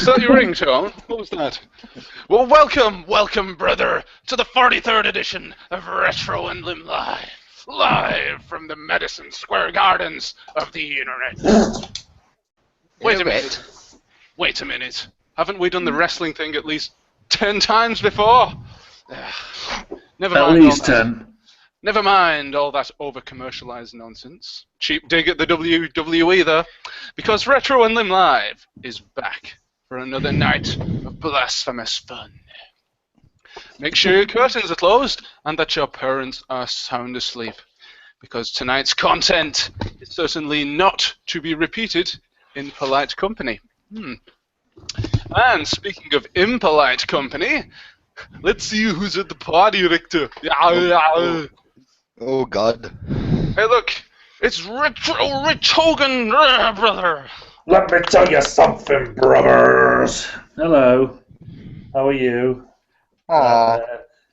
was that your ringtone? What was that? Well, welcome, brother, to the 43rd edition of Retro Unlim Live. Live from the Madison Square Gardens of the Internet. Wait a minute. Haven't we done the wrestling thing at least 10 times before? Never mind. At least 10. Never mind all that over-commercialized nonsense. Cheap dig at the WWE, though. Because Retro Unlim Live is back for another night of blasphemous fun. Make sure your curtains are closed and that your parents are sound asleep. Because tonight's content is certainly not to be repeated in polite company. And speaking of impolite company, let's see who's at the party, Richter. Oh, God. Hey, look, it's Retro Rich Hogan, brother. Let me tell you something, brothers. Hello. How are you?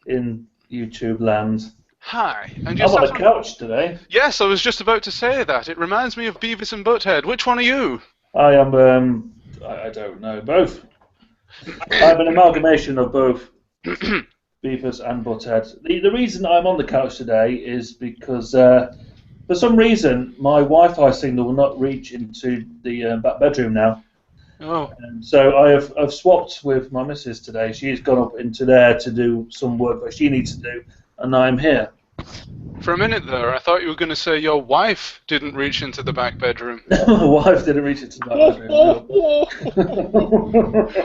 In YouTube land. Hi. And I'm on the couch today. Yes, I was just about to say that. It reminds me of Beavis and Butthead. Which one are you? I am, I don't know, both. I'm an amalgamation of both Beavis and Butthead. The reason I'm on the couch today is because, for some reason, my Wi-Fi signal will not reach into the back bedroom now. Oh. And so I've swapped with my missus today. She's gone up into there to do some work that she needs to do, and I'm here. For a minute there, I thought you were going to say your wife didn't reach into the back bedroom. My wife didn't reach into the back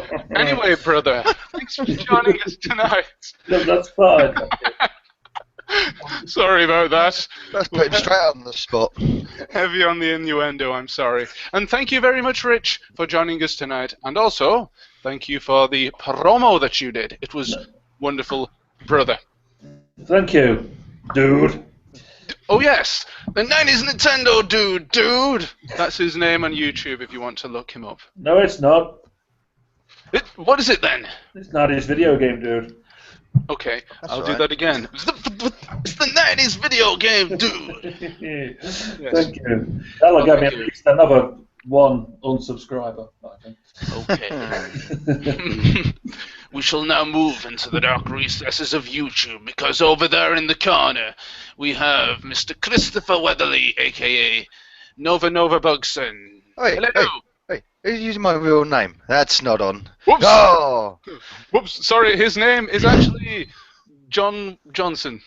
bedroom. Anyway, brother, thanks for joining us tonight. No, that's fine. Sorry about that. Let's put him straight on the spot. Heavy on the innuendo, I'm sorry. And thank you very much, Rich, for joining us tonight. And also, thank you for the promo that you did. It was wonderful, brother. Thank you, dude. Oh, yes, the 90s Nintendo dude. That's his name on YouTube if you want to look him up. No, it's not. What is it then? It's not his video game, dude. Okay, I'll right. do that again. It's the 90s video game, dude. Yes. Thank you. That'll get me at least another one unsubscriber, I think. Okay. We shall now move into the dark recesses of YouTube, because over there in the corner we have Mr. Christopher Weatherly, a.k.a. Nova Bugson. Hello. Hey, who's using my real name? That's not on. Whoops. Oh! Whoops, sorry, his name is actually John Johnson.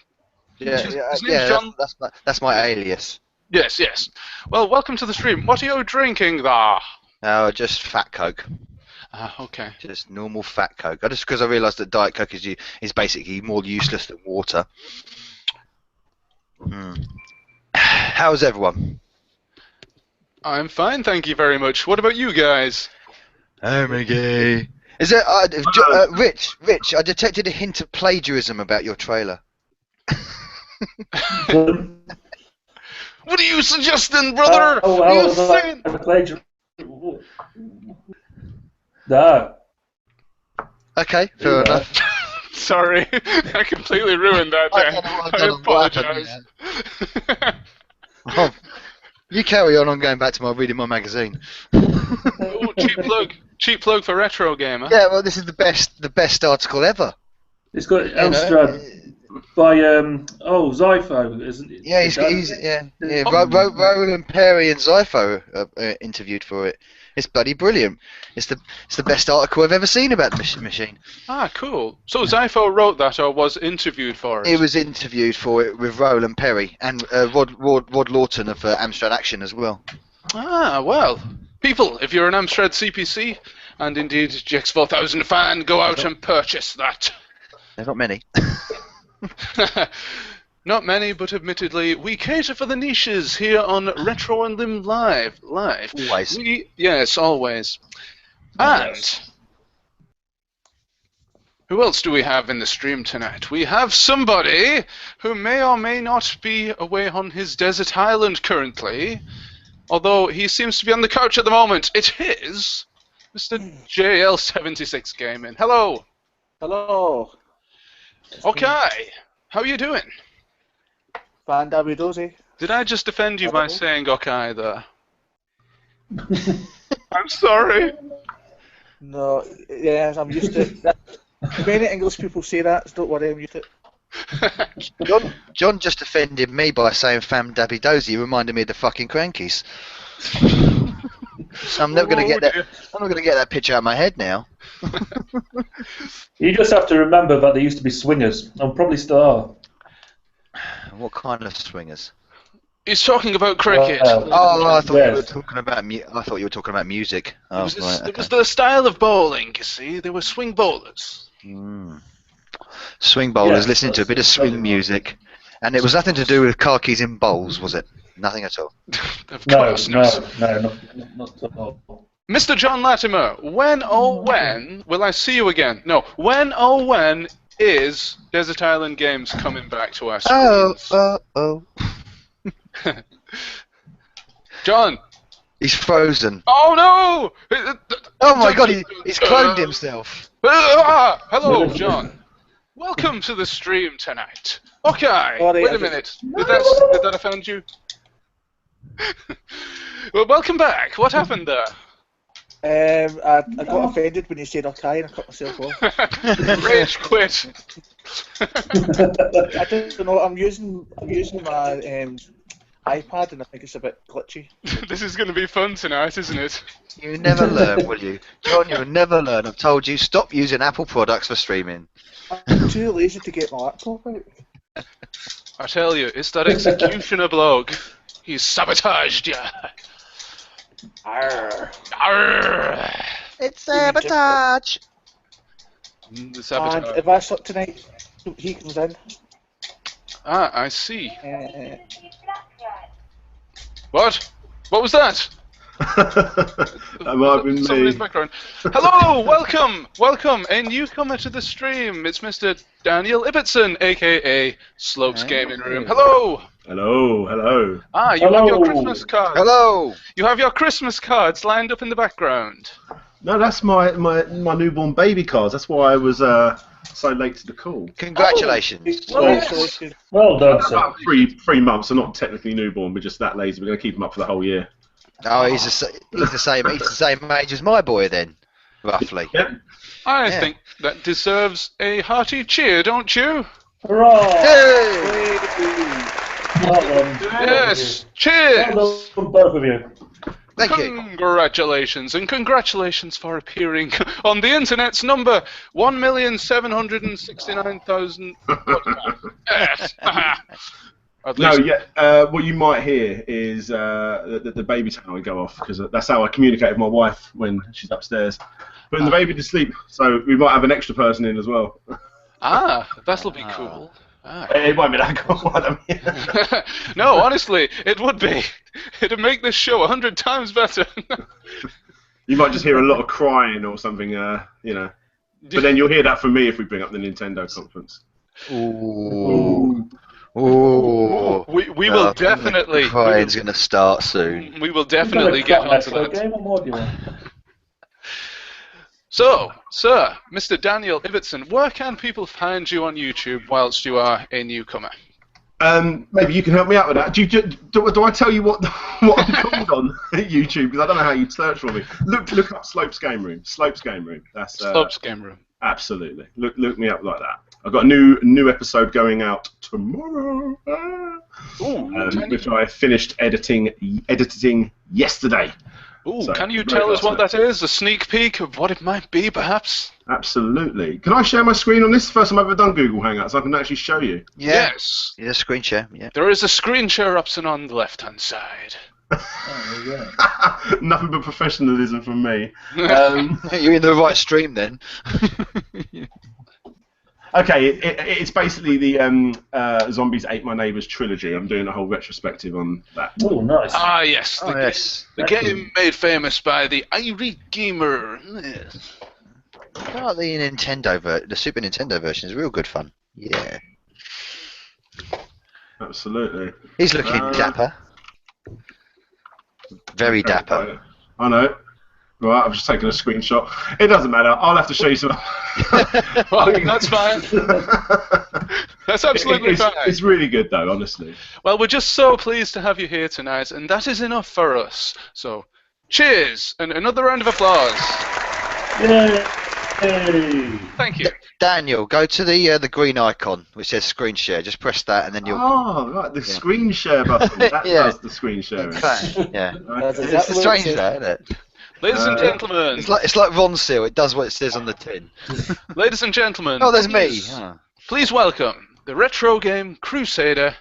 Yeah, His name's John... that's my alias. Yes. Well, welcome to the stream. What are you drinking there? Oh, just fat Coke. Okay. Just normal fat Coke. Just because I realised that Diet Coke is basically more useless than water. How's everyone? I'm fine, thank you very much. What about you guys? Oh my god. Is it Rich? I detected a hint of plagiarism about your trailer. What are you suggesting, brother? Plagiarism. No. Okay, fair enough. Sorry, I completely ruined that then. I apologise. Oh, you carry on. I'm going back to reading my magazine. Ooh, cheap plug for Retro Gamer. Yeah, well, this is the best article ever. It's got Amstrad by Zypho, isn't it? Yeah, Roland Perry and Zypho interviewed for it. It's bloody brilliant. It's the best article I've ever seen about the machine. Ah, cool. So Zypho wrote that or was interviewed for it? He was interviewed for it with Roland Perry and Rod Lawton of Amstrad Action as well. Ah, well. People, if you're an Amstrad CPC and indeed GX4000 fan, go out and purchase that. There's not many. Not many, but admittedly, we cater for the niches here on Retro Unlim Live. Always. Yes, always. And who else do we have in the stream tonight? We have somebody who may or may not be away on his desert island currently, although he seems to be on the couch at the moment. It is Mr. JL76 Gaming. Hello. Hello. Okay. How are you doing? Fine, David. Did I just offend you by saying okay there? I'm sorry. No, yeah, I'm used to it. Many English people say that, so don't worry, I'm used to it. John just offended me by saying "fam dabby dozy." He reminded me of the fucking Crankies. So I'm never gonna get that. I'm not gonna get that picture out of my head now. You just have to remember that there used to be swingers, and probably still are. What kind of swingers? He's talking about cricket. Oh, I thought Yes. you were talking about. I thought you were talking about music. Oh, It was, right. it was the style of bowling, you see. They were swing bowlers. Swing bowlers, Yes, listening to a bit of that's swing right. music, and it was nothing to do with car keys in bowls, was it? Nothing at all. Of No, course not. not at all. Mr. John Latimer, when will I see you again? No, when is Desert Island Games coming back to our screens? Oh. John! He's frozen. Oh no! Oh my god, he's cloned himself. Hello, John. Welcome to the stream tonight. Okay, Sorry, wait a minute. Did that offend you? Well, welcome back. What happened there? I got offended when you said okay and I cut myself off. Rage quit. I don't know. I'm using my iPad and I think it's a bit glitchy. This is going to be fun tonight, isn't it? You never learn, will you? John, you'll never learn. I've told you, stop using Apple products for streaming. I'm too lazy to get my laptop out. I tell you, it's that executioner bloke. He's sabotaged ya. Arr. Arr. It's sabotage. The And sabotage. if I sleep tonight, he comes in. Ah, I see. Uh, What? What was that? That might have been Someone in me. the background. Hello, welcome, a newcomer to the stream. It's Mr. Daniel Ibbotson, aka Slopes Gaming Room. Hello. Hello. Ah, you have your Hello. Christmas cards. Hello. You have your Christmas cards lined up in the background. No, that's my newborn baby cards. That's why I was so late to the call. Congratulations. congratulations. Well done, sir. About three months. I'm not technically newborn, but just that lazy. We're going to keep him up for the whole year. Oh, he's the same age as my boy then, roughly. Yep. I Yeah. think that deserves a hearty cheer, don't you? Hurrah! Hey! Well done. Yes, Well cheers! done, both of you. Thank you. Congratulations, and congratulations for appearing on the internet's number 1,769,000. Yes. At No, least. yeah. What you might hear is the baby tower will go off because that's how I communicate with my wife when she's upstairs, putting the baby to sleep. So we might have an extra person in as well. Ah, that'll be cool. Ah. It won't be that cool. I don't mean. No, honestly, it would be. It'd make this show 100 times better. You might just hear a lot of crying or something, you know. But then you'll hear that from me if we bring up the Nintendo conference. Ooh. Ooh. We will definitely. Crying's going to start soon. We will definitely get onto that. Game or more do you want? So, sir, Mr. Daniel Ibbotson, where can people find you on YouTube whilst you are a newcomer? Maybe you can help me out with that. Do I tell you what I'm called on YouTube? Because I don't know how you'd search for me. Look up Slopes Game Room. Slopes Game Room. That's Slopes Game Room. Absolutely. Look me up like that. I've got a new episode going out tomorrow, which I finished editing yesterday. Ooh, So, can you very tell us what last that is? A sneak peek of what it might be, perhaps? Absolutely. Can I share my screen on this? First time I've ever done Google Hangouts. I can actually show you. Yeah. Yes. Yeah, screen share. Yeah. There is a screen share option on the left-hand side. Oh, yeah. Nothing but professionalism from me. You're in the right stream then. Okay, it's basically the Zombies Ate My Neighbours trilogy. I'm doing a whole retrospective on that. Oh, nice. Ah, yes. Oh, yes. The game made famous by the Irie Gamer. Yes. Oh, the Super Nintendo version is real good fun. Yeah. Absolutely. He's looking dapper. Very dapper. I know. Right, I've just taken a screenshot. It doesn't matter. I'll have to show you some. Well, that's fine. That's absolutely fine. It's really good, though, honestly. Well, we're just so pleased to have you here tonight, and that is enough for us. So, cheers, and another round of applause. Yay! Thank you. Daniel, go to the green icon which says screen share. Just press that, and then you'll. Oh, right, the screen share button. That Yeah. does the screen sharing. Yeah. That's Okay. It's exactly what it strange, says. that, isn't it? Ladies and gentlemen. It's like Ron Seal. It does what it says on the tin. Ladies and gentlemen. Oh, there's me. please- Oh. Please welcome the retro game crusader,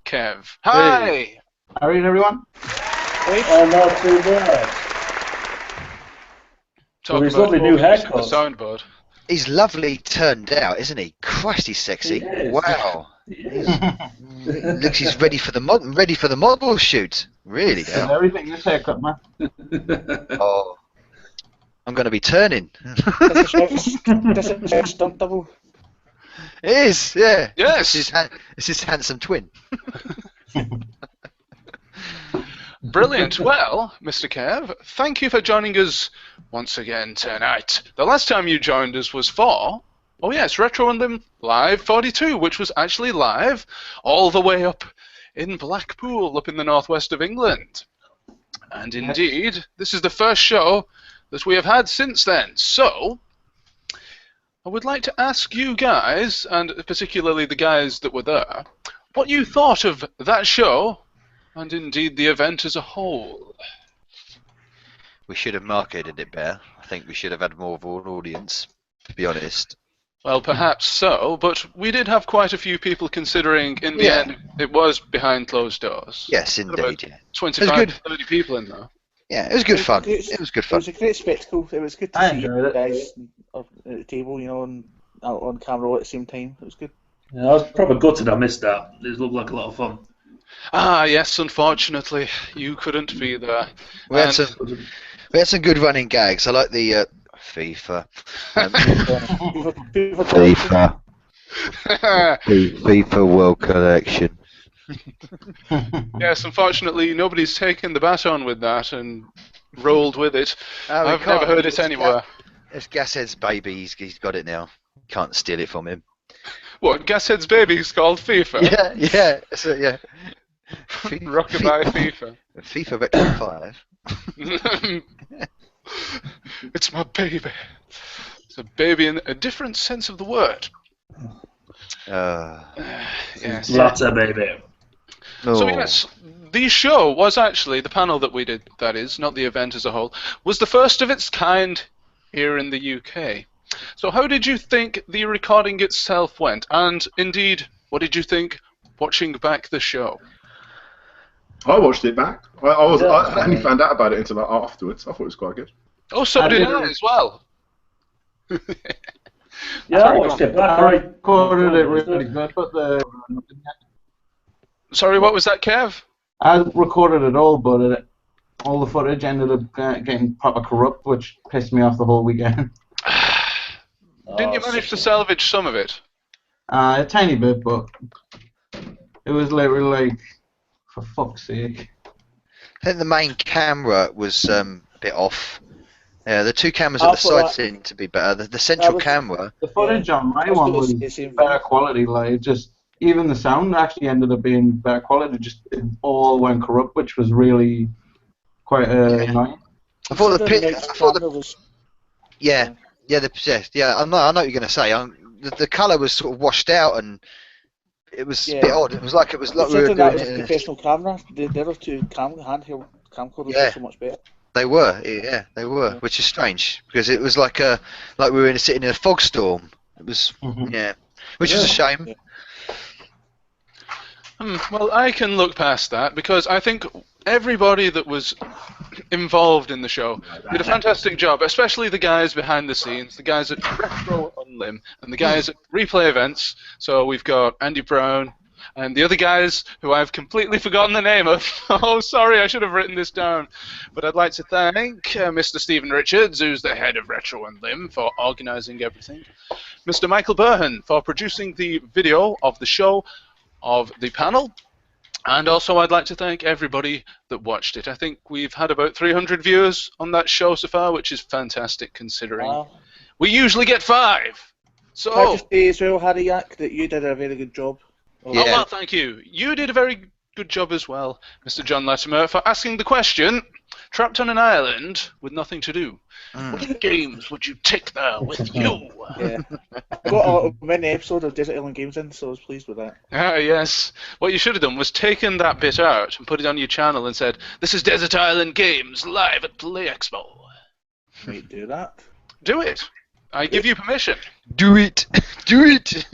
Kev. Hi! How are you, everyone? Oh, not too bad. Talk With his about lovely new focus on the haircut. soundboard. He's lovely turned out, isn't he? Christ, he's sexy. He is. Wow. Yeah. Looks he's ready for the model shoot. Really now. Everything this haircut, man. Oh. I'm going to be turning. This is a stunt double. It is, yeah. Yes. It's his handsome twin. Brilliant. Well, Mr. Kev, thank you for joining us once again tonight. The last time you joined us was for, oh yes, Retro Unlim Live 42, which was actually live all the way up in Blackpool, up in the northwest of England. And indeed, this is the first show that we have had since then. So, I would like to ask you guys, and particularly the guys that were there, what you thought of that show, and indeed the event as a whole. We should have marketed it better. I think we should have had more of an audience, to be honest. Well, perhaps so, but we did have quite a few people considering, in the Yeah. end, it was behind closed doors. Yes, About indeed, yeah. 25 good. to 30 people in there. Yeah, it was good fun. It was good It fun. was a great spectacle. It was good to I see enjoyed it. guys at the table, you know, and out on camera all at the same time. It was good. Yeah, I was probably gutted I missed that. It looked like a lot of fun. Ah, yes, unfortunately, you couldn't be there. We had And- some good running gags. I like the FIFA. FIFA. FIFA World Collection. Yes, unfortunately, nobody's taken the baton with that and rolled with it. Oh, we I've can't- never heard it anywhere. It's Gashead's baby. He's got it now. Can't steal it from him. What, Gashead's baby's called FIFA? Yeah, yeah, so, yeah. Rockabye FIFA. FIFA Retro 5. It's my baby. It's a baby in a different sense of the word. Yes. Latter, baby. So Oh. yes, the show was actually, the panel that we did, that is, not the event as a whole, was the first of its kind here in the UK. So how did you think the recording itself went? And indeed, what did you think watching back the show? I watched it back. I only found out about it until afterwards. I thought it was quite good. Oh, so I did did. I as well. Yeah, I watched it back. I recorded it really good, but Sorry, what was that, Kev? I recorded it all, but all the footage ended up getting proper corrupt, which pissed me off the whole weekend. Didn't you manage to salvage some of it? A tiny bit, but it was literally like, for fuck's sake. I think the main camera was a bit off. Yeah, the two cameras at I the thought side seemed to be better. The central camera. The footage on my I was one gonna was say the same better thing. quality. Like, just even the sound actually ended up being better quality. Just it all went corrupt, which was really quite annoying. I thought the pit. I next thought the camera was yeah. I know what you're going to say. The colour was sort of washed out, and it was a bit Yeah. odd. It was like we were considering doing that was it. a professional camera. The other two handheld camcorders Yeah. were so much better. They were, yeah, they were, which is strange because it was like we were sitting in a fog storm. It was, yeah, which is a shame. Well, I can look past that because I think everybody that was involved in the show did a fantastic job, especially the guys behind the scenes, the guys at Retro Unlim and the guys at Replay Events. So we've got Andy Brown and the other guys who I've completely forgotten the name of. Oh, sorry, I should have written this down. But I'd like to thank Mr. Stephen Richards, who's the head of Retro Unlim, for organising everything. Mr. Michael Burhan for producing the video of the show, of the panel. And also I'd like to thank everybody that watched it. I think we've had about 300 viewers on that show so far, which is fantastic considering Wow. we usually get 5. Can I So, just say as well, Harry Yak, that you did a very good job. oh, Yeah. well, thank you. You did a very good job as well, Mr. John Latimer, for asking the question. Trapped on an island with nothing to do. What games would you take there with you? Yeah. Got a little mini episode of Desert Island Games in, so I was pleased with that. Ah, yes. What you should have done was taken that bit out and put it on your channel and said, "This is Desert Island Games live at Play Expo." Might do that. Do it. I give you permission. Do it. Do it.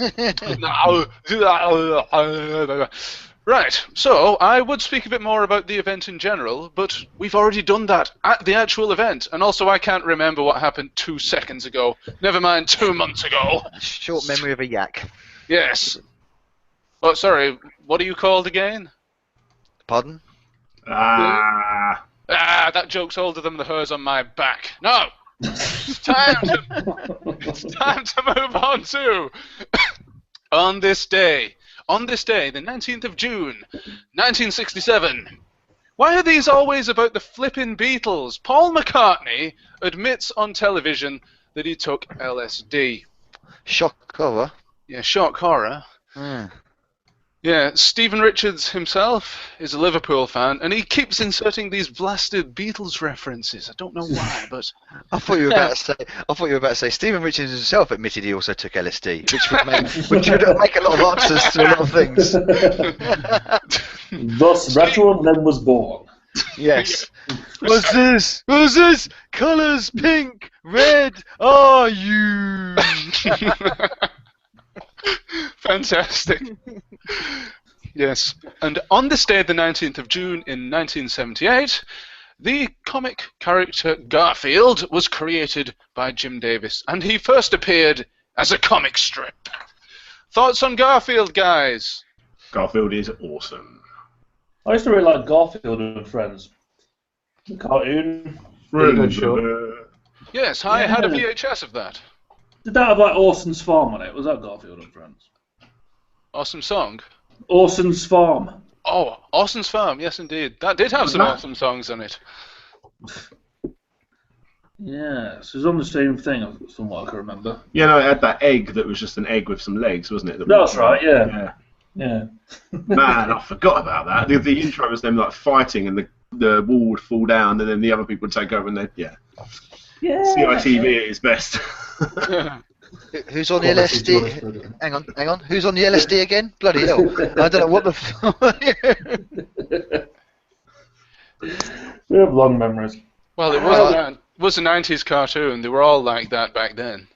Right, so I would speak a bit more about the event in general, but we've already done that at the actual event, and also I can't remember what happened 2 seconds ago. Never mind 2 months ago. Short memory of a yak. Yes. Oh, sorry, what are you called again? Pardon? Ah. Ah, that joke's older than the hairs on my back. No! It's time to move on to... On this day, the 19th of June, 1967. Why are these always about the flippin' Beatles? Paul McCartney admits on television that he took LSD. Shock horror. Yeah, shock horror. Yeah, Stephen Richards himself is a Liverpool fan, and he keeps inserting these blasted Beatles references. I don't know why, but I thought you were about to say. I thought you were about to say. Stephen Richards himself admitted he also took LSD, which would make a lot of answers to a lot of things. Thus, Retro Unlim was born. Yes. What's this? What's this? Colours pink, red. Are you? Fantastic. Yes. And on this day, the 19th of June in 1978, the comic character Garfield was created by Jim Davis, and he first appeared as a comic strip. Thoughts on Garfield, guys? Garfield is awesome. I used to really like Garfield and Friends. The cartoon. Really good show. Yes, I had a VHS of that. Did that have like Orson's Farm on it? Was that Garfield and Friends? Awesome song. Orson's Farm. Oh, Orson's Farm, yes indeed. That did have some awesome songs on it. Yeah, so it was on the same thing, from what I can remember. Yeah, no, it had that egg that was just an egg with some legs, wasn't it? That's right, yeah. Man, I forgot about that. The intro was them like fighting, and the wall would fall down, and then the other people would take over, and they CITV at its best. Who's on the LSD? Hang on. Who's on the LSD again? Bloody hell! I don't know what the. We have long memories. Well, it was a 90s cartoon. They were all like that back then.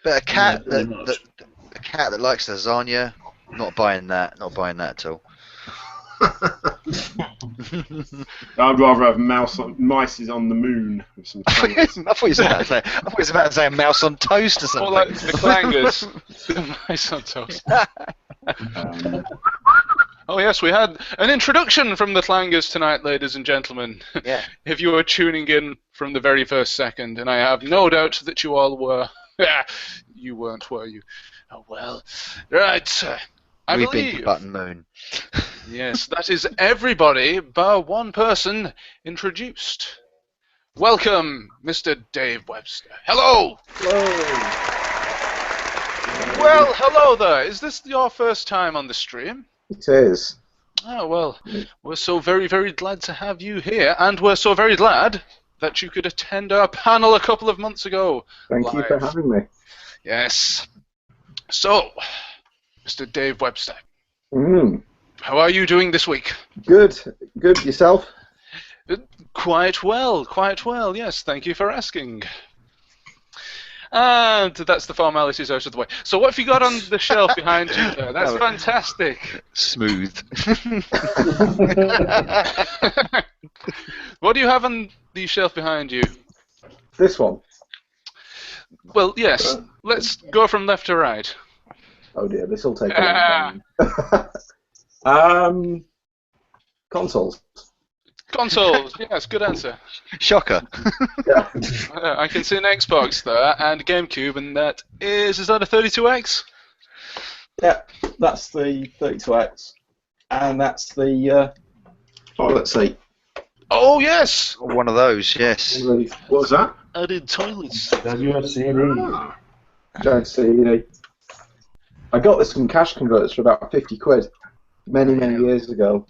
But a cat that likes lasagna, not buying that. Not buying that at all. I'd rather have mice on the moon with some. I thought you was about to say a mouse on toast or something. Or like the clangers. The mice on toast. Oh yes, we had an introduction from the clangers tonight, ladies and gentlemen. Yeah. If you were tuning in from the very first second, and I have no doubt that you all were. You weren't, were you? Oh well. Right. I believe. Button moon. Yes, that is everybody bar one person introduced. Welcome, Mr. Dave Webster. Hello! Well, hello there. Is this your first time on the stream? It is. Oh, well, we're so very, very glad to have you here, and we're so very glad that you could attend our panel a couple of months ago. Thank you for having me. Yes. So, Mr. Dave Webster, Mm. how are you doing this week? Good. Good. Yourself? Quite well, yes, thank you for asking. And that's the formalities out of the way. So what have you got on the shelf behind you there? That's fantastic. Smooth. What do you have on the shelf behind you? This one. Well, yes, let's go from left to right. Oh dear, this will take a long time. Consoles. Consoles, yes, good answer. Shocker. Yeah. I can see an Xbox there, and a GameCube, and that is that a 32X? Yeah, that's the 32X. And that's the toilet seat. Oh, yes! One of those, yes. What was that? Added toilets. Giant CD. I got this from Cash Converters for about 50 quid many years ago.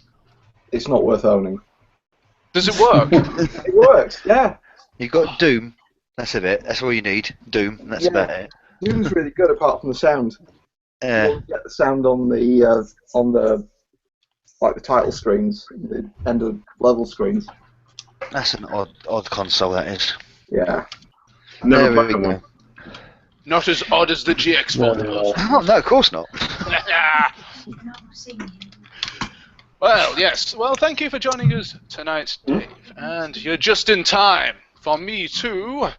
it's not worth owning. Does it work? It works, yeah. You got Doom. That's a bit. That's all you need. Doom. And that's Yeah. about it. Doom's really good apart from the sound. You Yeah. always get the sound on the like the title screens, the end of level screens. That's an odd console. That is. Yeah. Never There we played one. go. Not as odd as the GX4. Oh, no, of course not. Well, yes. Well, thank you for joining us tonight, Dave. And you're just in time for me to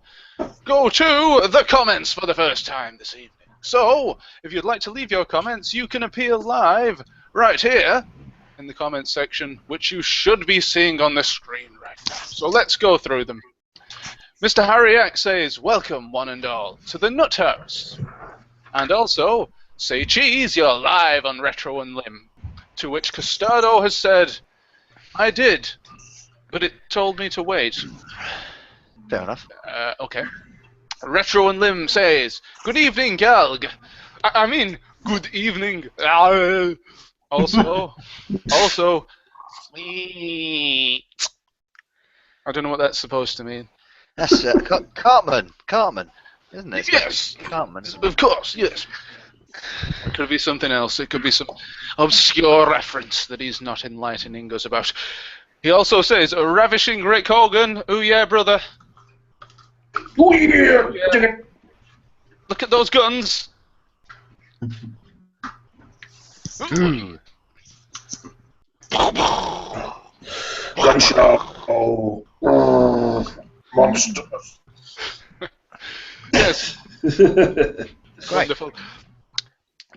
go to the comments for the first time this evening. So, if you'd like to leave your comments, you can appear live right here in the comments section, which you should be seeing on the screen right now. So let's go through them. Mr. Harryak says, welcome one and all to the Nut House. And also, say cheese, you're live on Retro and Lim. To which Custado has said, I did, but it told me to wait. Fair enough. Okay. Retro and Lim says, good evening, Galg. I mean, good evening. Also, sweet. I don't know what that's supposed to mean. That's Cartman, isn't it? Yes. Cartman. Of course, yes. It could be something else. It could be some obscure reference that he's not enlightening us about. He also says, a ravishing Rick Hogan. Ooh yeah, brother. Oh yeah! Look at those guns. Monsters. Yes. Wonderful.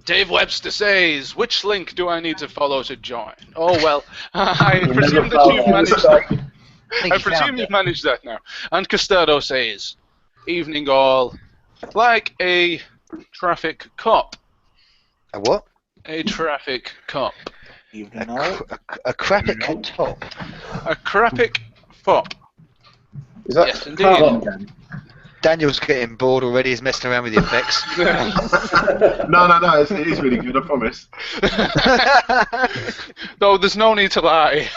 Dave Webster says, which link do I need to follow to join? Oh, well, I presume that you've managed that. I presume you've managed that now. And Custado says, evening all, like a traffic cop. A what? A traffic cop. Evening all. A crapic top. A crapic fop. Is that Yes, indeed. Cartman? Daniel's getting bored already. He's messing around with the effects. No, it is really good, I promise. Though there's no need to lie.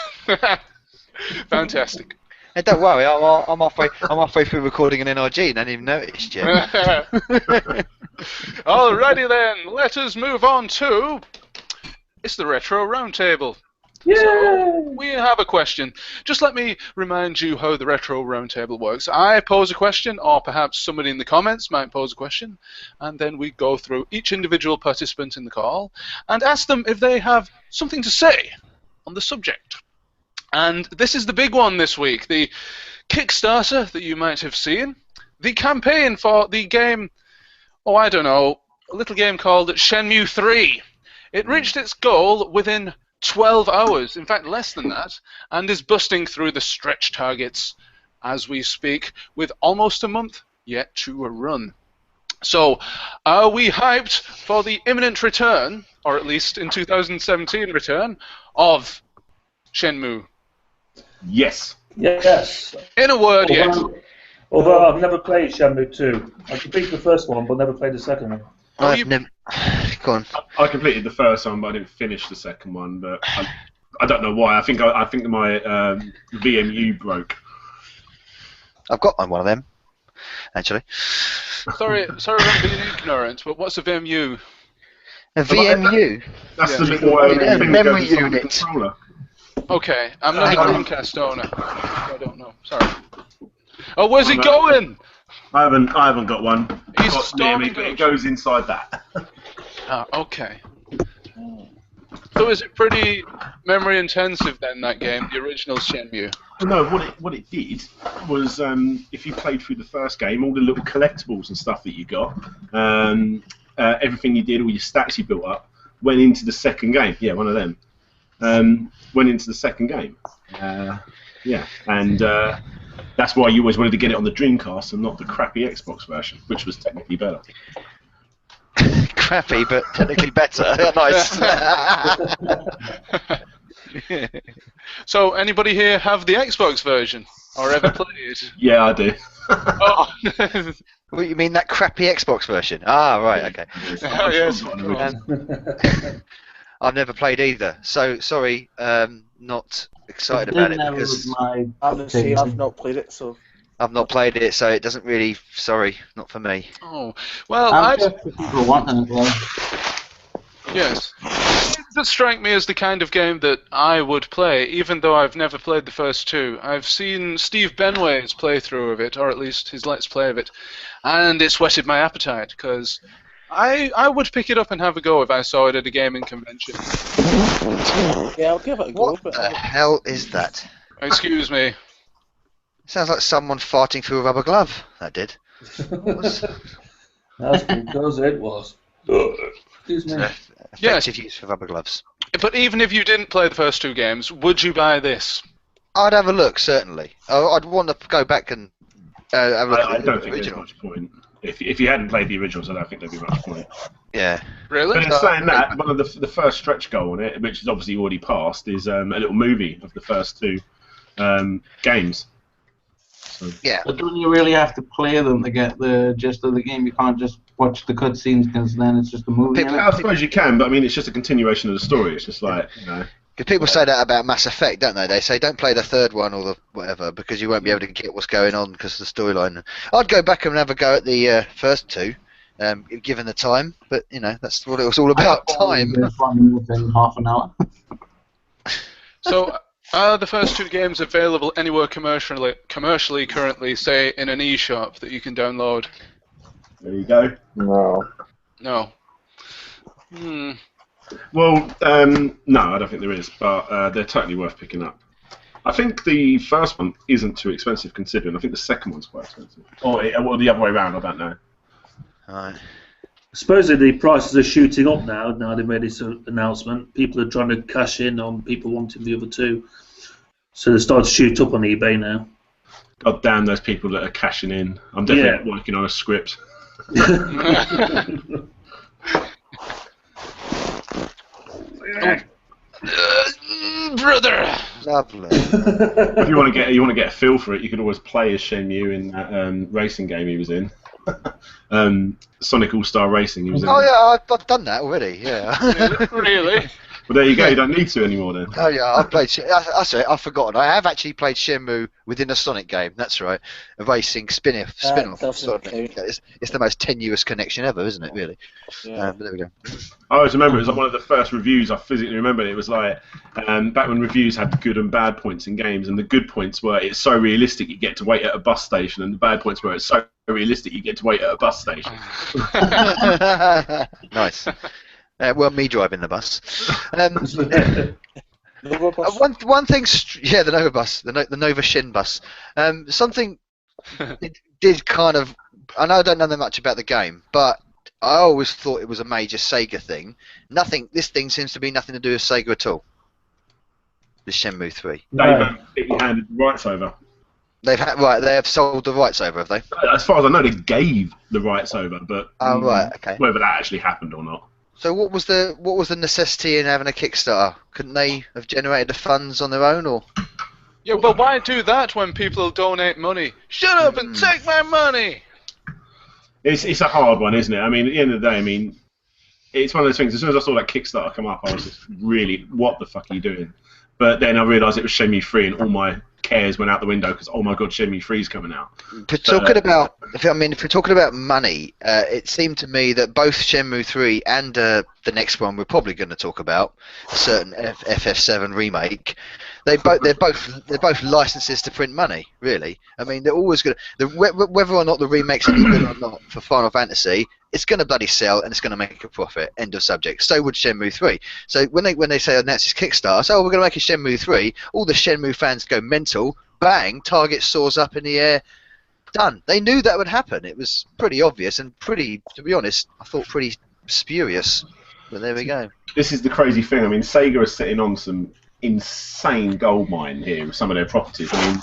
Fantastic. Hey, don't worry. I'm halfway through recording an NRG and I hadn't even noticed yet. Alrighty then, let us move on to... It's the Retro Roundtable. Yeah. So, we have a question. Just let me remind you how the Retro Roundtable works. I pose a question, or perhaps somebody in the comments might pose a question, and then we go through each individual participant in the call and ask them if they have something to say on the subject. And this is the big one this week, the Kickstarter that you might have seen, the campaign for the game, oh, I don't know, a little game called Shenmue 3. It reached its goal within 12 hours, in fact less than that, and is busting through the stretch targets as we speak, with almost a month yet to run. So, are we hyped for the imminent return, or at least in 2017 return, of Shenmue? Yes. Yes. In a word, yes. Although I've never played Shenmue 2. I completed the first one, but never played the second one. I've never. Go on. I completed the first one, but I didn't finish the second one. But I don't know why. I think my VMU broke. I've got one of them, actually. Sorry I'm being ignorant, but what's a VMU? A VMU? That's the Yeah. little Yeah, thing that memory goes inside the unit. controller. Okay, I'm not a Hang on. Dreamcast owner. I don't know. Sorry. Oh, where's he going? I haven't got one. He's Got near me, storming but it out. goes inside that. Ah, okay. So is it pretty memory intensive then, that game, the original Shenmue? No, what it did was if you played through the first game, all the little collectibles and stuff that you got, everything you did, all your stats you built up, went into the second game. Yeah, one of them. Went into the second game. Yeah, and that's why you always wanted to get it on the Dreamcast and not the crappy Xbox version, which was technically better. Crappy, but technically better. Nice. So, anybody here have the Xbox version? Or ever played? Yeah, I do. Oh, What, you mean that crappy Xbox version? Ah, right, okay. yes. I've never played either. So sorry, not excited about it because my I'm the same. I've not played it, so I've not played it. So it doesn't really. Sorry, not for me. Oh, well, I'm sure for people wanting it, well. Yes. It does strike me as the kind of game that I would play, even though I've never played the first two. I've seen Steve Benway's playthrough of it, or at least his Let's Play of it, and it's whetted my appetite, because I would pick it up and have a go if I saw it at a gaming convention. yeah, I'll give it a go. What But the hell is that? Excuse me. Sounds like someone farting through a rubber glove. That did. That's because it was. Excuse me. Effective use for rubber gloves. But even if you didn't play the first two games, would you buy this? I'd have a look, certainly. I'd want to go back and have a look I at the don't think there's original. much point. If you hadn't played the originals, I don't think there'd be much point. Yeah. Really? But in saying that, one of the first stretch goal on it, which is obviously already passed, is a little movie of the first two games. So, Yeah. But don't you really have to play them to get the gist of the game? You can't just watch the cutscenes because then it's just a movie. People- I suppose you can, but I mean, it's just a continuation of the story. It's just like, you know. Because people say that about Mass Effect, don't they? They say don't play the third one or the whatever because you won't be able to get what's going on because of the storyline. I'd go back and have a go at the first two, given the time. But you know that's what it was all about, time. Within half an hour. So, are the first two games available anywhere commercially currently, say in an eShop that you can download? There you go. No. No. Well, no, I don't think there is, but they're totally worth picking up. I think the first one isn't too expensive considering. I think the second one's quite expensive. Or the other way around, I don't know. Right. Supposedly the prices are shooting up now. Now they've made this announcement. People are trying to cash in on people wanting the other two. So they're starting to shoot up on eBay now. God damn those people that are cashing in. I'm definitely working on a script. Brother! Lovely. If you want to get a feel for it, you could always play as Shenmue in that racing game he was in. Sonic All-Star Racing. He was in. Oh yeah, I've done that already. Yeah. Really? Well, there you go. You don't need to anymore then. Oh yeah, I've played. I've forgotten. I have actually played Shenmue within a Sonic game. That's right, a racing spin-off. doesn't Sonic. count. It's the most tenuous connection ever, isn't it? Really. Yeah. But there we go. I always remember it was like one of the first reviews. I physically remember it. It was like back when reviews had good and bad points in games, and the good points were it's so realistic you get to wait at a bus station, and the bad points were it's so realistic you get to wait at a bus station. Nice. Well, me driving the bus. Nova Bus? One thing, the Nova bus, the Nova Shin bus. Something did kind of. I know I don't know that much about the game, but I always thought it was a major Sega thing. This thing seems to be nothing to do with Sega at all. The Shenmue 3. They handed the rights over. They have sold the rights over, have they? As far as I know, they gave the rights over, but Oh right, okay. whether that actually happened or not. So what was the necessity in having a Kickstarter? Couldn't they have generated the funds on their own, or? Yeah, well, why do that when people donate money? Shut up and take my money! It's a hard one, isn't it? I mean, at the end of the day, I mean, it's one of those things. As soon as I saw that Kickstarter come up, I was just really, what the fuck are you doing? But then I realised it was Shenmue 3, and all my cares went out the window because, oh my god, Shenmue 3 is coming out. If we're talking about money, it seemed to me that both Shenmue 3 and the next one we're probably going to talk about, a certain FF7 remake, they're both licenses to print money. Really, I mean, they're always going to whether or not the remake's any good or not for Final Fantasy. It's going to bloody sell and it's going to make a profit. End of subject. So would Shenmue 3. So when they say announce this Kickstarter, so we're going to make a Shenmue 3. All the Shenmue fans go mental. Bang! Target soars up in the air. Done. They knew that would happen. It was pretty obvious and pretty, to be honest, I thought pretty spurious. But there we go. This is the crazy thing. I mean, Sega is sitting on some insane gold mine here with some of their properties. I mean,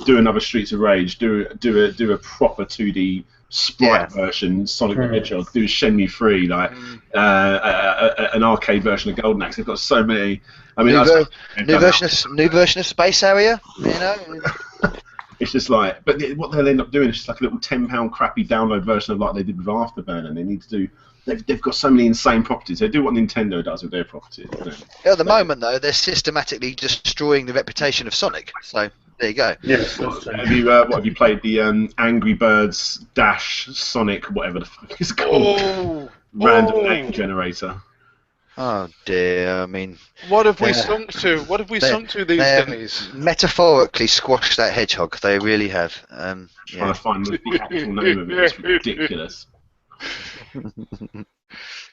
do another Streets of Rage. Do a proper 2D sprite version, Sonic the Hedgehog, do Shenmue 3, like an arcade version of Golden Axe. They've got so many. I mean, new version of Space Area, you know. It's just like, but what they'll end up doing is just like a little £10 crappy download version of like they did with Afterburner, and they need to do. They've got so many insane properties. They do what Nintendo does with their properties. At the moment, though, they're systematically destroying the reputation of Sonic. So there you go. Yes, that's true. Have you played the Angry Birds Dash Sonic, whatever the fuck it's called? Random name generator. Oh dear, I mean... What have we sunk to? What have we sunk to these days? Metaphorically squashed that hedgehog, they really have. Trying to find the actual name of it, it's ridiculous.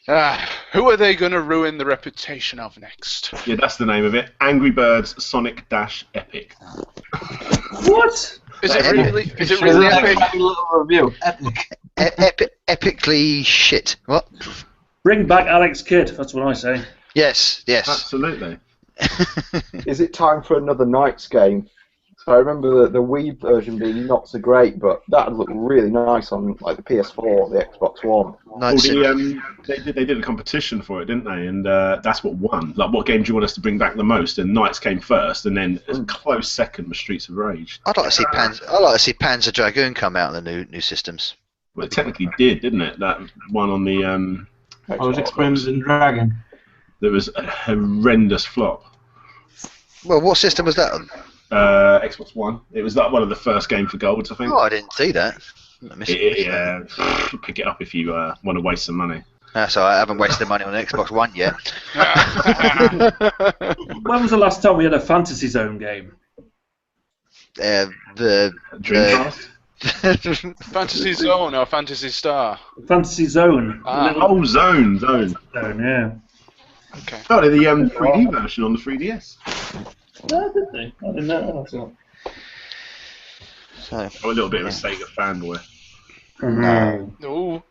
Who are they going to ruin the reputation of next? Yeah, that's the name of it. Angry Birds Sonic Dash Epic. What? Is it really? Is it Is really that epic? a little review? Epic. Epically shit. What? Bring back Alex Kidd, that's what I say. Yes. Absolutely. Is it time for another Knights game? So I remember the Wii version being not so great, but that looked really nice on like the PS4 or the Xbox One. They did a competition for it, didn't they? And that's what won. Like, what game do you want us to bring back the most? And Knights came first, and then a close second was Streets of Rage. I'd like to see Panzer Dragoon come out on the new systems. Well, it technically did, didn't it? That one on the I was Crimson Dragon. There was a horrendous flop. Well, what system was that on? Xbox One. It was like one of the first game for golds, I think. Oh, I didn't see that. Pick it up if you want to waste some money. So I haven't wasted money on Xbox One yet. When was the last time we had a Fantasy Zone game? Dreamcast. Fantasy Zone or Fantasy Star? Fantasy Zone. Zone, yeah. Okay. Oh, the 3D version on the 3DS. Oh, did they? I didn't know. So, I'm a little bit of a Sega fanboy. No.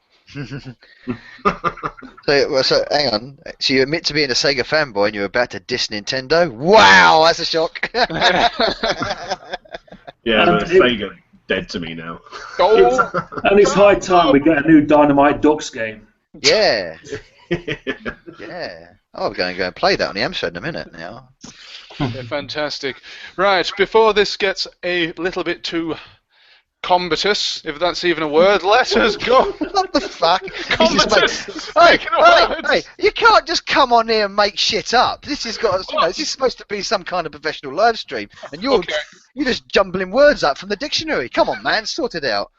So hang on. So you admit to being a Sega fanboy and you're about to diss Nintendo? Wow, that's a shock. Yeah, but Sega dead to me now. And it's high time we get a new Dynamite Ducks game. Yeah. Yeah. Oh, we're going to go and play that on the Amstrad in a minute now. Yeah, fantastic. Right, before this gets a little bit too combatus, if that's even a word, let us go. What the fuck? Combatus! Hey, you can't just come on here and make shit up. This has got, this is supposed to be some kind of professional live stream, and you're just jumbling words up from the dictionary. Come on, man, sort it out.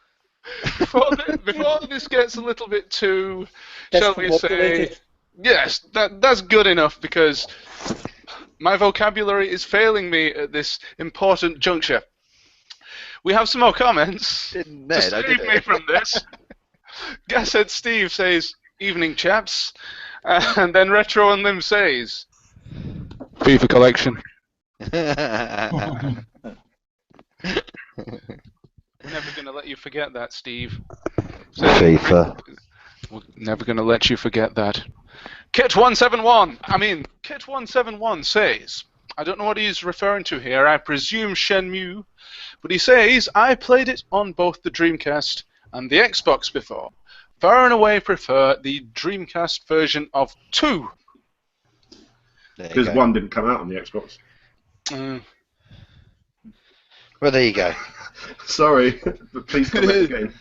Before this gets a little bit too, shall we say, yes, that's good enough, because my vocabulary is failing me at this important juncture. We have some more comments to save me from this. Gashead Steve says, "Evening, chaps," and then Retro Unlim says, "FIFA collection." We're never going to let you forget that, Steve. FIFA. We're never going to let you forget that. Kit171 says, I don't know what he's referring to here, I presume Shenmue, but he says, I played it on both the Dreamcast and the Xbox before. Far and away prefer the Dreamcast version of 2. Because 1 didn't come out on the Xbox. Well, there you go. Sorry, but please come back again.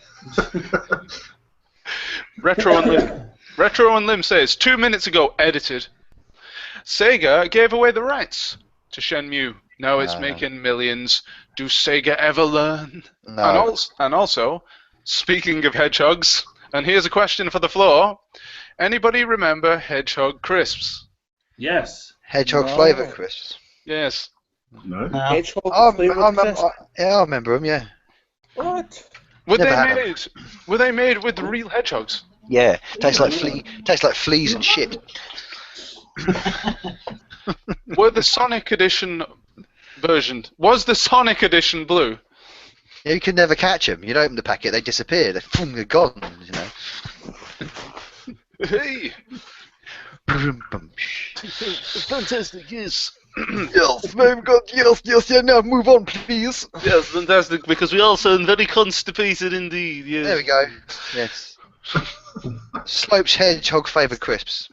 Retro Unlim says, 2 minutes ago, edited. Sega gave away the rights to Shenmue. Now it's making millions. Do Sega ever learn? No. And also, speaking of hedgehogs, and here's a question for the floor. Anybody remember Hedgehog Crisps? Yes. Hedgehog flavour crisps. Yes. No. Hedgehog flavoured crisp. I remember them, yeah. What? Were Never they made with real hedgehogs? Yeah, tastes like fleas and shit. Were the Sonic Edition version? Was the Sonic Edition blue? Yeah, you could never catch them. You'd open the packet, they disappear. They're gone. You know. Hey. Fantastic, yes. Yes, my God, yes, yeah, now move on, please. Yes, fantastic, because we all sound very constipated indeed, yes. There we go. Yes. Slope's Hedgehog flavoured crisps.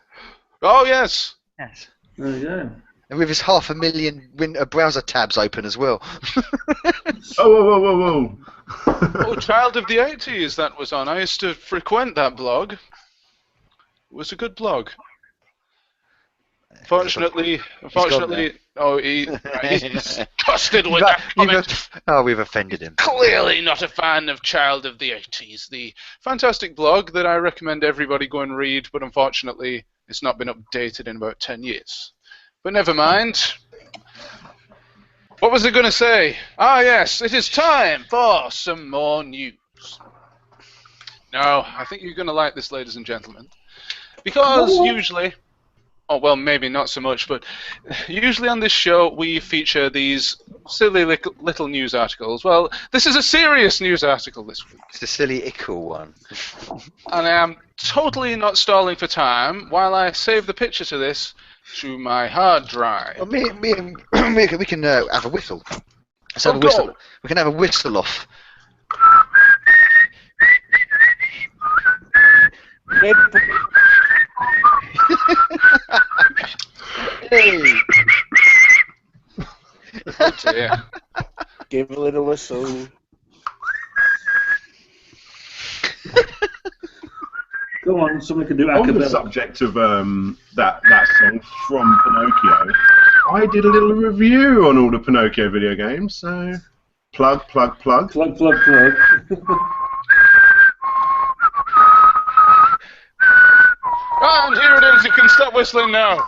Oh, yes. Yes. There you go. And with his 500,000 browser tabs open as well. Whoa. Oh, Child of the 80s, that was on. I used to frequent that blog. It was a good blog. Unfortunately, he's disgusted with that comment. We've offended him. Clearly not a fan of Child of the 80s, the fantastic blog that I recommend everybody go and read, but unfortunately it's not been updated in about 10 years. But never mind. What was I going to say? Ah, yes, it is time for some more news. Now, I think you're going to like this, ladies and gentlemen, because usually... Oh, well, maybe not so much, but usually on this show we feature these silly little news articles. Well, this is a serious news article this week. It's the silly ickle one. And I am totally not stalling for time while I save the picture to this to my hard drive. Well, we can have a whistle. Let's have a whistle. Go. We can have a whistle off. Hey. Oh dear. Give a little whistle. Go on, someone can do On the acapella. subject of that song from Pinocchio, I did a little review on all the Pinocchio video games, so plug. Plug. And here it is, you can stop whistling now.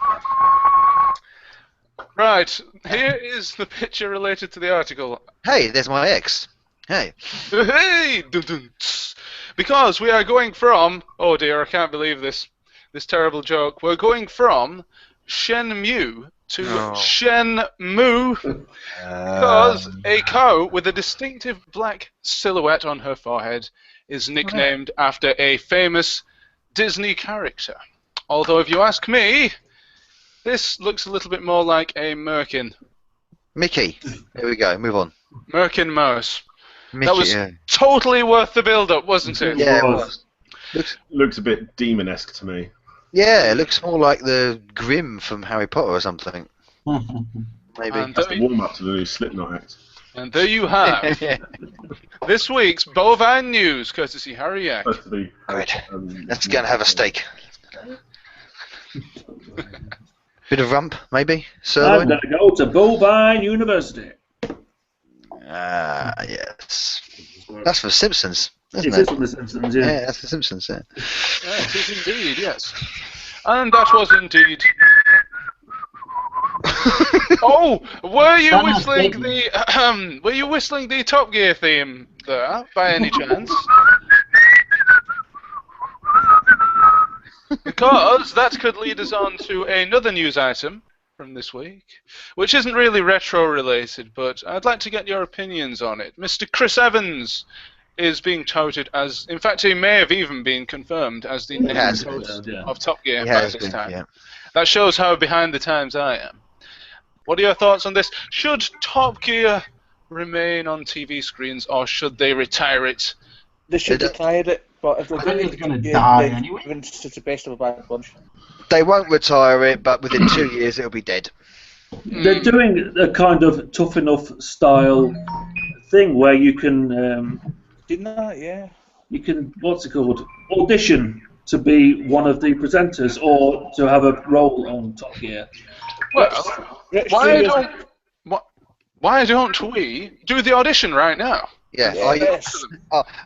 Right, here is the picture related to the article. Hey, there's my ex. Hey. Hey! Dun-dun, tss. Because we are going from... Oh dear, I can't believe this terrible joke. We're going from Shenmue to Shenmue because a cow with a distinctive black silhouette on her forehead is nicknamed after a famous Disney character. Although, if you ask me, this looks a little bit more like a Merkin. Mickey. There we go. Move on. Merkin mouse. Mickey, That was totally worth the build-up, wasn't it? Yeah, it was. Looks a bit demon-esque to me. Yeah, it looks more like the Grim from Harry Potter or something. Maybe. And That's the warm-up to the new Slipknot act. And there you have this week's bovine news, courtesy Harry Yak. Right. Let's go and have a steak. Bit of rump, maybe? I'm Sirloin? going to go to Bovine University. Ah, yes. That's for Simpsons, isn't It is from The Simpsons, yeah. Yeah, that's for Simpsons, yeah. Yeah, it is indeed, yes. And that was indeed... Oh, were you whistling the Top Gear theme there, by any chance? Because that could lead us on to another news item from this week, which isn't really retro-related, but I'd like to get your opinions on it. Mr. Chris Evans is being touted as, in fact, he may have even been confirmed as the next host of Top Gear by this time. Yeah. That shows how behind the times I am. What are your thoughts on this? Should Top Gear remain on TV screens, or should they retire it? They should retire it, but if they're I think going it's going to die anyway. It's the best of a bad bunch. They won't retire it, but within 2 years it'll be dead. They're doing a kind of Tough Enough style thing where you can, Didn't that? Yeah. you can, what's it called, audition to be one of the presenters or to have a role on Top Gear. Well, why don't we do the audition right now? Yeah. Yes.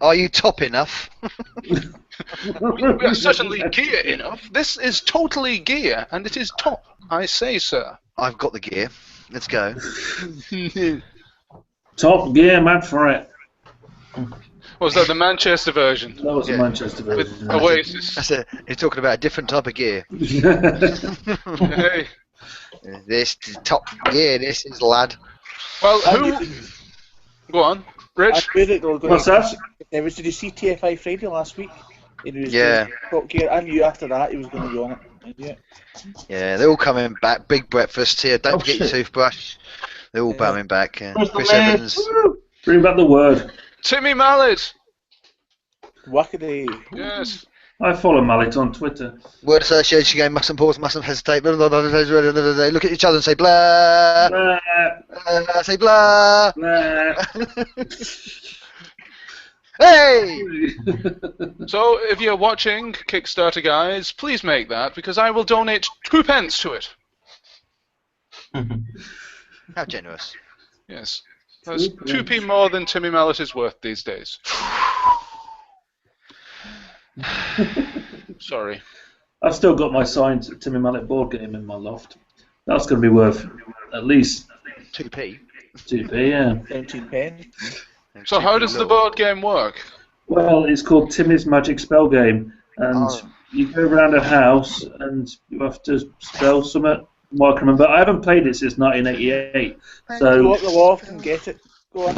Are you top enough? We are certainly gear enough. This is totally gear, and it is top, I say, sir. I've got the gear. Let's go. Top Gear, mad for it. Was that the Manchester version? That was the Manchester With version. Oasis. You're talking about a different type of gear. Hey. This is top gear. This is lad. Well, who... Go on, Rich. What's that? Did you see TFI Friday last week? He was Yeah. Top Gear. I knew after that he was going to be on it. Yeah. Yeah, they're all coming back. Big breakfast here. Don't forget your toothbrush. They're all coming back. Chris Evans. Bring back the word. Timmy Mallet. Wackaday. Yes. I follow Mallet on Twitter. Word association game, mustn't pause, mustn't hesitate. Blah, blah, blah, blah, blah, blah, blah. Look at each other and say blah. Say blah. Hey! So, if you're watching, Kickstarter guys, please make that, because I will donate 2 pence to it. How generous. Yes. That's 2p more than Timmy Mallet is worth these days. Sorry. I've still got my signed Timmy Mallet board game in my loft. That's going to be worth at least 2p. 2p, yeah. 17 pence. So how does the board game work? Well, it's called Timmy's Magic Spell Game, and you go around a house and you have to spell something. What I can remember, I haven't played it since 1988, Go so up the loft and get it. Go on.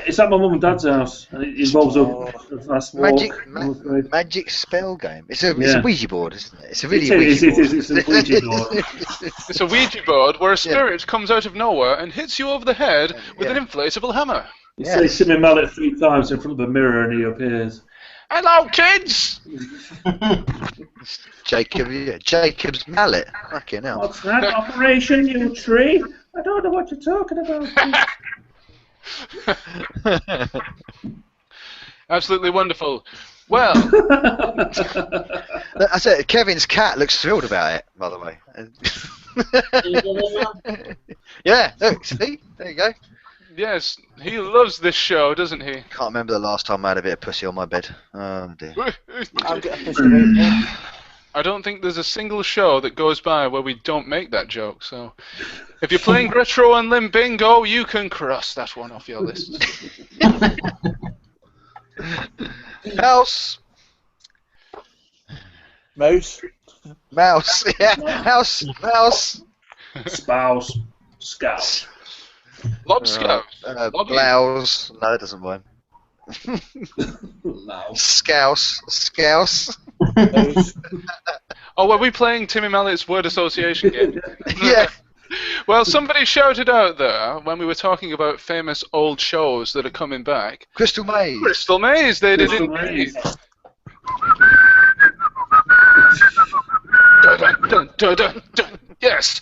it's at my mum and dad's house, and it involves a fast walk. Magic spell game. It's a Ouija board, isn't it? It's a really It's Ouija board. a Ouija board. It's a Ouija board where a spirit comes out of nowhere and hits you over the head with an inflatable hammer. You say Timmy Mallet 3 times in front of a mirror and he appears. Hello, kids! Jacob's mallet. Fucking hell. What's that? Operation You Tree? I don't know what you're talking about. Absolutely wonderful. Well, I said Kevin's cat looks thrilled about it, by the way. Yeah, look, see? There you go. yes, he loves this show, doesn't he? Can't remember the last time I had a bit of pussy on my bed. Oh dear. I'll get a pussy right now. I don't think there's a single show that goes by where we don't make that joke, so if you're playing Retro Unlim Bingo, you can cross that one off your list. House. Mouse. Mouse. Yeah. House. Mouse. Spouse. Scout. Lobscout. Blouse. No, it doesn't rhyme. Scouse. Scouse. Mouse. Oh, were we playing Timmy Mallet's word association game? Yeah. Well, somebody shouted out there when we were talking about famous old shows that are coming back. Crystal Maze. Crystal Maze, they did Crystal indeed. Maze. Dun, dun, dun, dun, dun. Yes.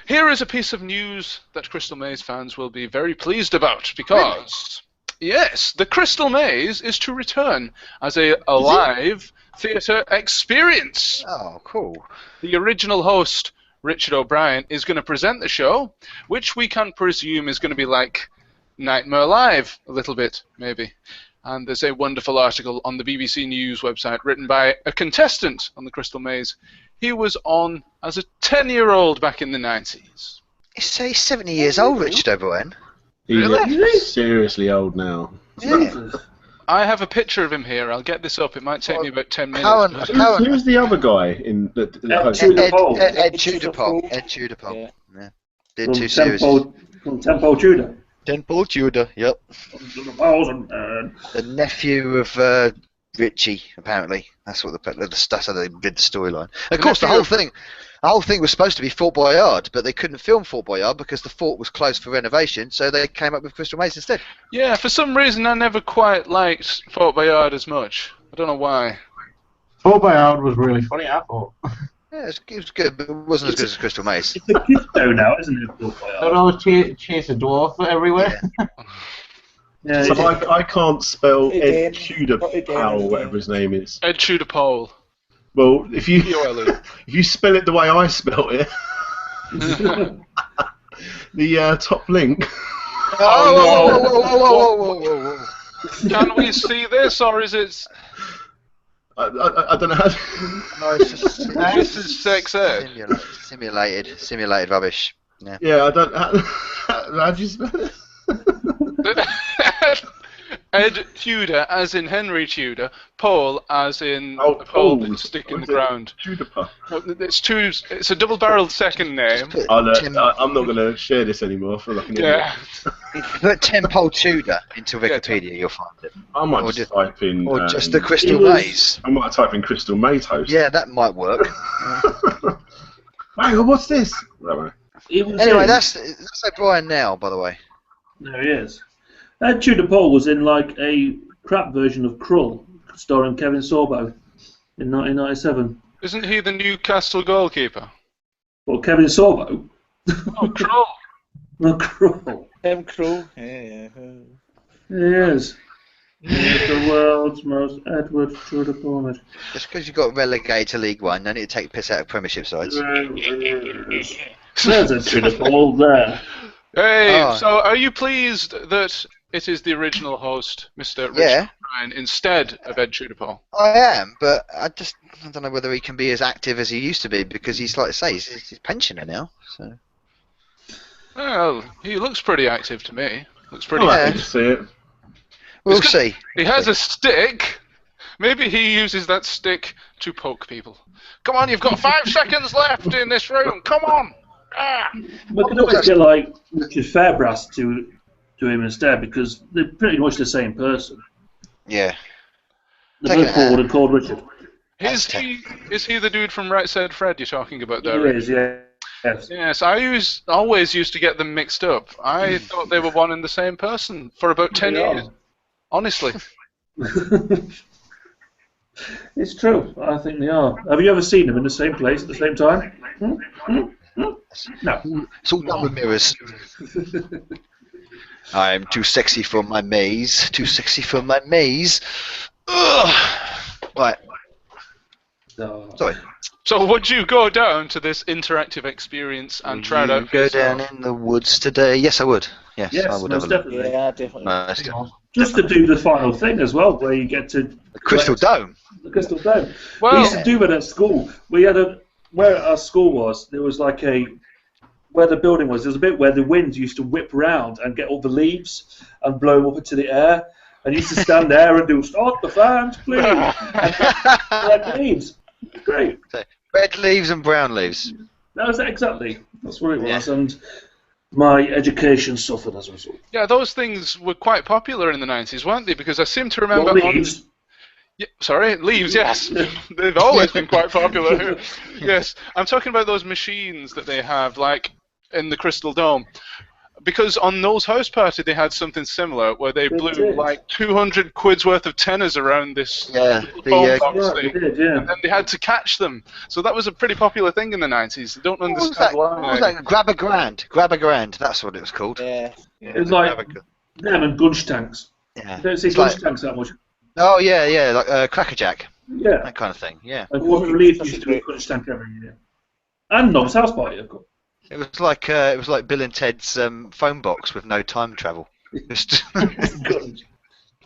Here is a piece of news that Crystal Maze fans will be very pleased about because, yes, the Crystal Maze is to return as a live theatre experience. Oh, cool. The original host, Richard O'Brien, is going to present the show, which we can presume is going to be like Nightmare Live, a little bit, maybe. And there's a wonderful article on the BBC News website written by a contestant on the Crystal Maze. He was on as a 10-year-old back in the 90s. He's 70 years old, Richard O'Brien. He looks seriously old now. Yeah. I have a picture of him here. I'll get this up. It might take me about 10 minutes. Who's the other guy in the Ed Tudor-Pole. Ed Tudor-Pole. Yeah. Did 2 series. From Temple Tudor. Temple Tudor, yep. The nephew of Richie, apparently. That's what that's how they did the storyline. Of course, the whole thing was supposed to be Fort Boyard, but they couldn't film Fort Boyard because the fort was closed for renovation, so they came up with Crystal Maze instead. Yeah, for some reason I never quite liked Fort Boyard as much. I don't know why. Fort Boyard was really funny, I thought. Yeah, it was good, but it wasn't as good as Crystal Maze. It's a kid's show now, isn't it? Fort Boyard? Don't always chase a dwarf everywhere. Yeah, So I can't spell Again. Ed Tudor Powell, whatever his name is. Ed Tudor Pole. Well, if you P-O-L-E. if you spell it the way I spell it, the top link. Whoa. Can we see this, or is it... I don't know how. No, it's just This is sex ed. simulated rubbish. Yeah. Yeah, I don't. How do you spell it? Ed Tudor, as in Henry Tudor. Pole, as in Oh, a pole Pole. that's stick in the ground. Tudor. It's a double-barreled second name. I'm not going to share this anymore. I feel like an idiot. Yeah. If you put Temple Tudor into Wikipedia, you'll find it. I might Or just type in. Or just the Crystal Maze. I might type in Crystal Maze host. Yeah, that might work. Hang on, what's this? Right. Anyway, that's O'Brien now, by the way. There he is. Ed Tudor Pole was in like a crap version of Krull, starring Kevin Sorbo. in 1997. Isn't he the Newcastle goalkeeper? Well, Kevin Sorbo. Oh, Kroll. No, Crow. Crow. Yeah. He is. He's the world's most Edward Tudor format. Just because you got relegated to League One, don't need to take piss out of Premiership sides. There's a Tudor ball there. Hey, Oh. so are you pleased that it is the original host, Mr. Richard Ryan, instead of Ed Tudor? I am, but I don't know whether he can be as active as he used to be because he's like I say, he's a pensioner now. So Well, he looks pretty active to me. Looks pretty. I'm Yeah. happy to see it. we'll It's see. He has a stick. Maybe he uses that stick to poke people. Come on, you've got 5 seconds left in this room. Come on. Ah. We could always get like Richard Fairbrass to do him instead because they're pretty much the same person. Yeah. They're Take both it out. called and called Richard. Is he the dude from Right Said Fred you're talking about there? He Rick? is, yeah. Yes. Yes, I always used to get them mixed up. I thought they were one and the same person for about 10 They are. years. Honestly. It's true. I think they are. Have you ever seen them in the same place at the same time? No. It's all done with mirrors. I'm too sexy for my maze. Too sexy for my maze. Ugh. Right. No. Sorry. So would you go down to this interactive experience and try it You out for go yourself? down in the woods today. Yes, I would. Yes, I Yes, would have most a look. definitely. Yeah, definitely. Most definitely. Just to do the final thing as well, where you get to The Crystal Dome. the Crystal Dome. Well- We used to do that at school. We had where our school was, there was like where the building was, there was a bit where the wind used to whip round and get all the leaves and blow them up into the air. And you used to stand there and do, stop the fans, please. And like leaves. Great. Red leaves and brown leaves. That was it, exactly. That's what it was. And my education suffered as a result. Yeah, those things were quite popular in the 90s, weren't they? Because I seem to remember... What, leaves? Yeah, sorry, leaves, yes. They've always been quite popular. Yes, I'm talking about those machines that they have, like, in the Crystal Dome. Because on those house party they had something similar, where they blew did. like 200 quid's worth of tenors around this Yeah, phone the, box Yeah, thing. they did, yeah. And then they had to catch them. So that was a pretty popular thing in the 90s. I don't what was understand that? why. What was that? Grab a grand. Grab a grand. That's what it was called. Yeah. It was like Grab a grand. them and gunch tanks. Yeah. You don't see It's gunch like- tanks that much. Oh yeah, like crackerjack, Yeah. that kind of thing. Yeah. And Quarter Relief used to do a gunch tank every year. And Nob's House Party, of course. It was like Bill and Ted's phone box with no time travel. Just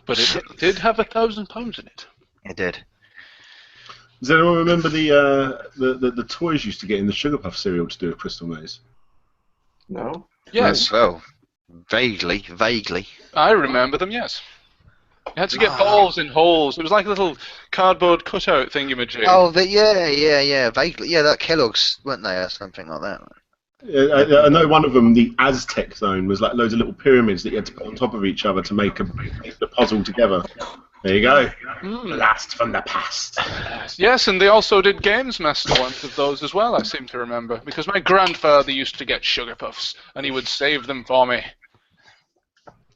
But it did have £1,000 in it. it did. Does anyone remember the toys you used to get in the Sugar Puff cereal to do a Crystal Maze? No. Yes, Well, vaguely. I remember them, yes. You had to get balls in holes. It was like a little cardboard cutout thingamajig. Oh, yeah, vaguely. Yeah, that Kellogg's, weren't they, or something like that? I know one of them, the Aztec Zone, was like loads of little pyramids that you had to put on top of each other to make the puzzle together. There you go. Blast from the past. Yes, and they also did Games Master ones of those as well, I seem to remember. Because my grandfather used to get Sugar Puffs, and he would save them for me.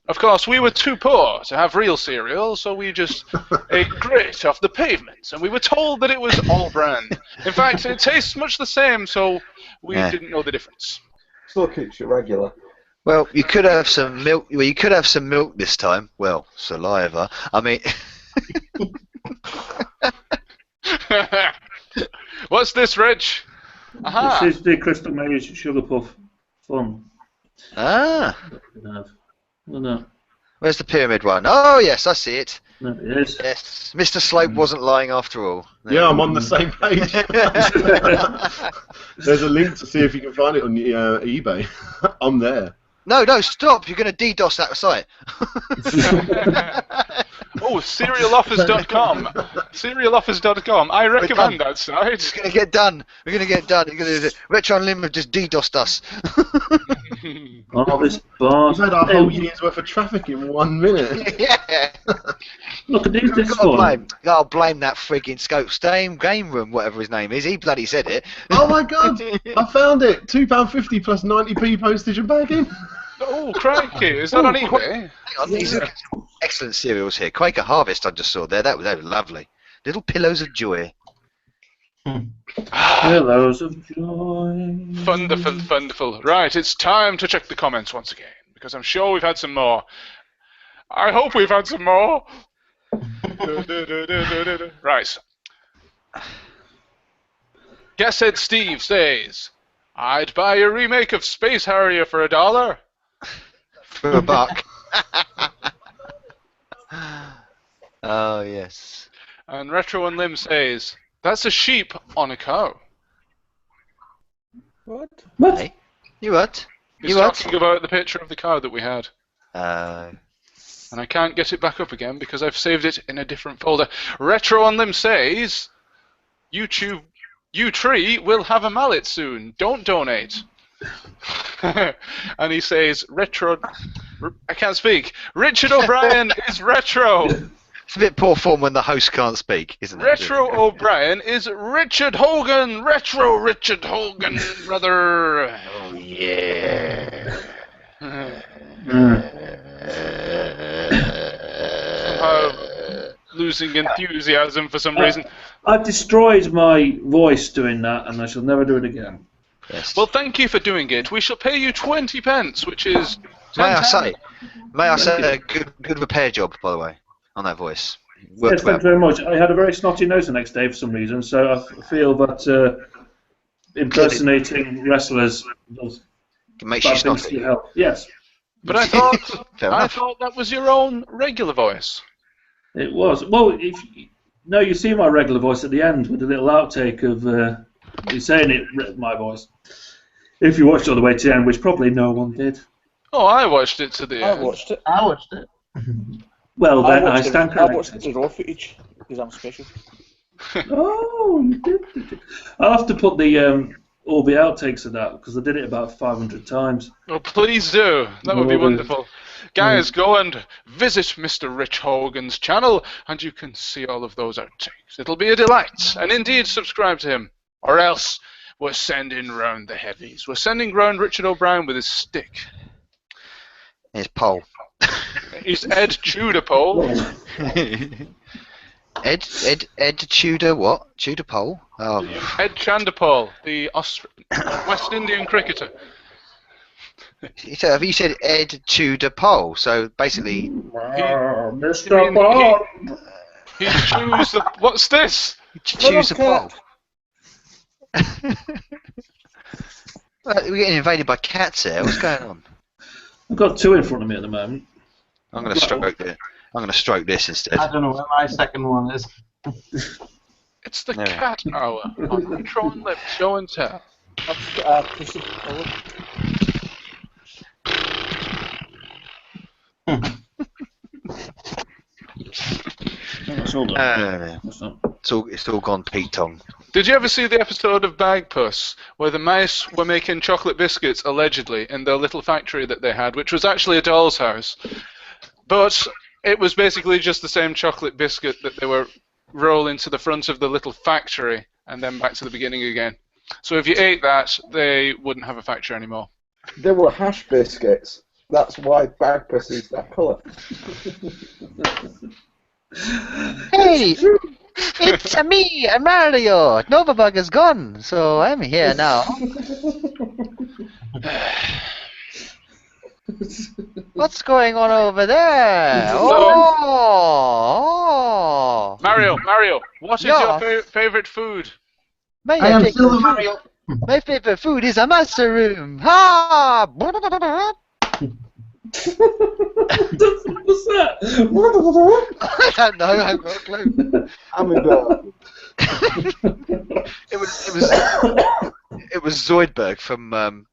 Of course, we were too poor to have real cereal, so we just ate grit off the pavements, and we were told that it was all brand. In fact, it tastes much the same, so we didn't know the difference. Still keeps you regular. Well, you could have some milk. Well, you could have some milk this time. Well, saliva. I mean, What's this, Rich? Aha! This is the Crystal Maze Sugar Puff fun. ah, Oh, no. where's the pyramid one? Oh, yes, I see it. No, it is. Yes, Mr. Slope wasn't lying after all. Yeah, I'm on the same page. There's a link to see if you can find it on eBay. I'm there. No, stop! You're going to DDoS that site. Oh, cerealoffers.com. Cerealoffers.com. I recommend that It's site. going to get done. We're going to get done. You're going to do Retro Unlim have just DDoSed us. Oh, this bar. We've had our whole year's worth of traffic in 1 minute. Yeah. Look at these. This I'll blame that frigging Scope Stame Game Room, whatever his name is. He bloody said it. Oh my god! I found it! £2.50 plus 90p postage and bagging. Oh, crikey. Is that on eBay? Hang on, these are excellent cereals here. Quaker Harvest I just saw there. That was lovely. Little pillows of joy. Pillows of joy. Wonderful, wonderful. Right, it's time to check the comments once again, because I'm sure we've had some more. I hope we've had some more. Right. Guesshead Steve says, I'd buy a remake of Space Harrier for $1. For $1. Oh, yes. And Retro Unlim says, that's a sheep on a cow. What? What? Hey? You what? He's You what? talking about the picture of the cow that we had. Uh, And I can't get it back up again because I've saved it in a different folder. Retro Unlim says, U3 will have a mallet soon. Don't donate. And he says, I can't speak. Richard O'Brien is retro. it's a bit poor form when the host can't speak, isn't it? Retro O'Brien is Richard Hogan. Retro Richard Hogan, brother. Oh, yeah. Somehow losing enthusiasm for some reason. I've destroyed my voice doing that, and I shall never do it again. Yes. Well, thank you for doing it. We shall pay you 20 pence, which is... May I say a good repair job, by the way, on that voice. Worked Yes, thank you very much. I had a very snotty nose the next day for some reason, so I feel that impersonating wrestlers does It makes bad you things snotty. to help. Yes, But I thought Fair enough. that was your own regular voice. it was. Well, you see my regular voice at the end with a little outtake of you saying it, my voice. If you watched all the way to the end, which probably no one did. Oh, I watched it to the I end. watched it. I watched it. Well, then I watched stand I watched corrected. the raw footage because I'm special. Oh, you did. I'll have to put all the outtakes of that because I did it about 500 times. Oh, please do. That would be Well, wonderful. Guys, go and visit Mr. Rich Hogan's channel, and you can see all of those outtakes. It'll be a delight. And indeed, subscribe to him, or else we're sending round the heavies. We're sending round Richard O'Brien with his stick. His pole. He's Ed Tudor pole. Ed Tudor what? Tudor pole? Oh, Ed Chandapal, the West Indian cricketer. so have you said Ed Tudor pole? So basically, Mr. Bond. He chews the... What's this? choose a pole. cat. We're getting invaded by cats here. What's going on? I've got two in front of me at the moment. I'm going to stroke it. I'm going to stroke this instead. I don't know where my second one is. It's the No. cat hour on Retro and Lip Show and Tell. I've got a piece of colour. That's all done. That's not- It's all gone Pete Tong. Did you ever see the episode of Bagpuss where the mice were making chocolate biscuits, allegedly, in their little factory that they had, which was actually a doll's house? But it was basically just the same chocolate biscuit that they were rolling to the front of the little factory and then back to the beginning again. So if you ate that, they wouldn't have a factory anymore. They were hash biscuits. That's why Bagpuss is that colour. Hey, it's me, Mario. Novabug is gone, so I'm here now. What's going on over there? Oh! Mario, what is Yeah. your favourite food? My I am favorite still food- Mario. My favorite food is a mushroom. Ha! What's that? I don't know. I've got a clue. Hummingbird. It was Zoidberg from.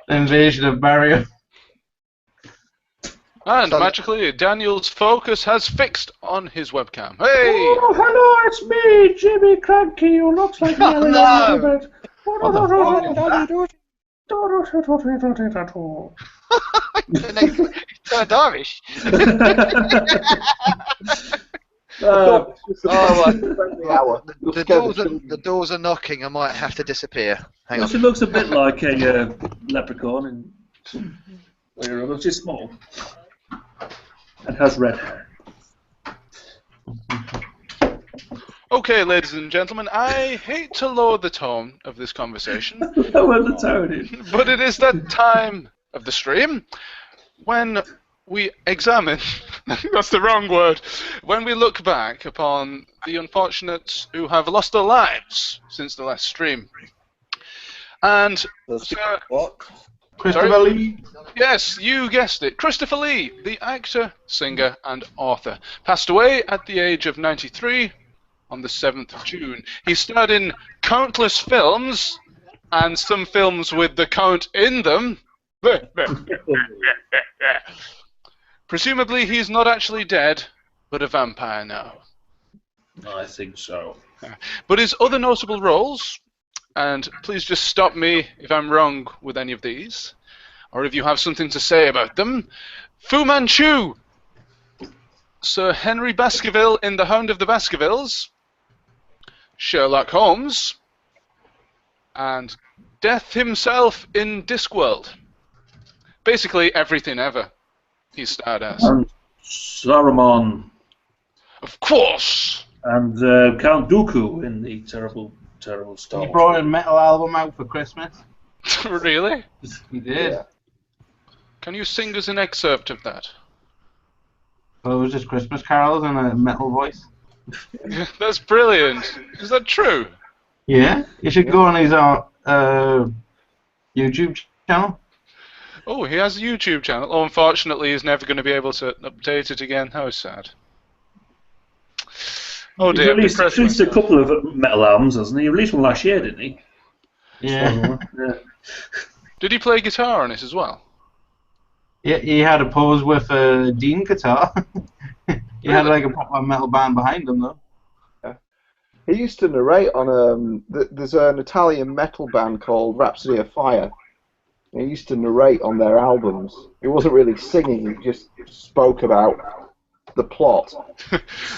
Invasion of Mario. And magically, Daniel's focus has fixed on his webcam. Hey! Oh, hello, it's me, Jimmy Cranky, who looks like Oh, Mario no. a little bit. Turned Irish. Oh, Right. You'll The scare doors, children. the doors are knocking. I might have to disappear. Hang on. She looks a bit like a leprechaun in way or other. She's small. and has red hair. Okay, ladies and gentlemen, I hate to lower the tone of this conversation, Lower the tone. but it is that time of the stream when we examine, that's the wrong word, when we look back upon the unfortunates who have lost their lives since the last stream. And What? Christopher Lee. yes, you guessed it. Christopher Lee, the actor, singer, and author, passed away at the age of 93 on the 7th of June. He starred in countless films, and some films with the count in them. Presumably, he's not actually dead, but a vampire now. I think so. But his other notable roles, and please just stop me if I'm wrong with any of these, or if you have something to say about them. Fu Manchu, Sir Henry Baskerville in The Hound of the Baskervilles, Sherlock Holmes, and Death himself in Discworld. Basically everything ever he starred as. And Saruman. Of course! And Count Dooku in the terrible Star He Wars. brought a metal album out for Christmas. Really? He did. Yeah. Can you sing us an excerpt of that? So it was just Christmas carols in a metal voice. That's brilliant. Is that true? Yeah, you should go on his YouTube channel. Oh, he has a YouTube channel. Oh, unfortunately, he's never going to be able to update it again. How sad. Oh He's dear. released at least a couple of metal albums, hasn't he? He released one last year, didn't he? Yeah. Yeah. Did he play guitar on it as well? Yeah, he had a pose with a Dean guitar. He had like a proper metal band behind him though. He used to narrate on there's an Italian metal band called Rhapsody of Fire. He used to narrate on their albums. He wasn't really singing, he just spoke about the plot.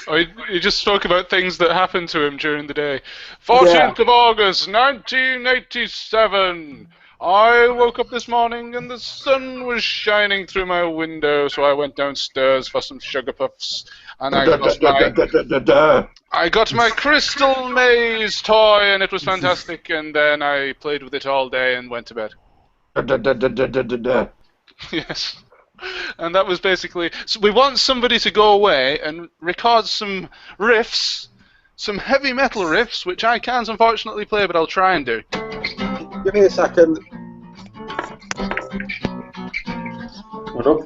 Oh, he just spoke about things that happened to him during the day. 14th of August, 1987. I woke up this morning and the sun was shining through my window, so I went downstairs for some sugar puffs, and I got my Crystal Maze toy, and it was fantastic, and then I played with it all day and went to bed. Yes. And that was basically... So we want somebody to go away and record some riffs, some heavy metal riffs, which I can't unfortunately play, but I'll try and do. Give me a second. What up?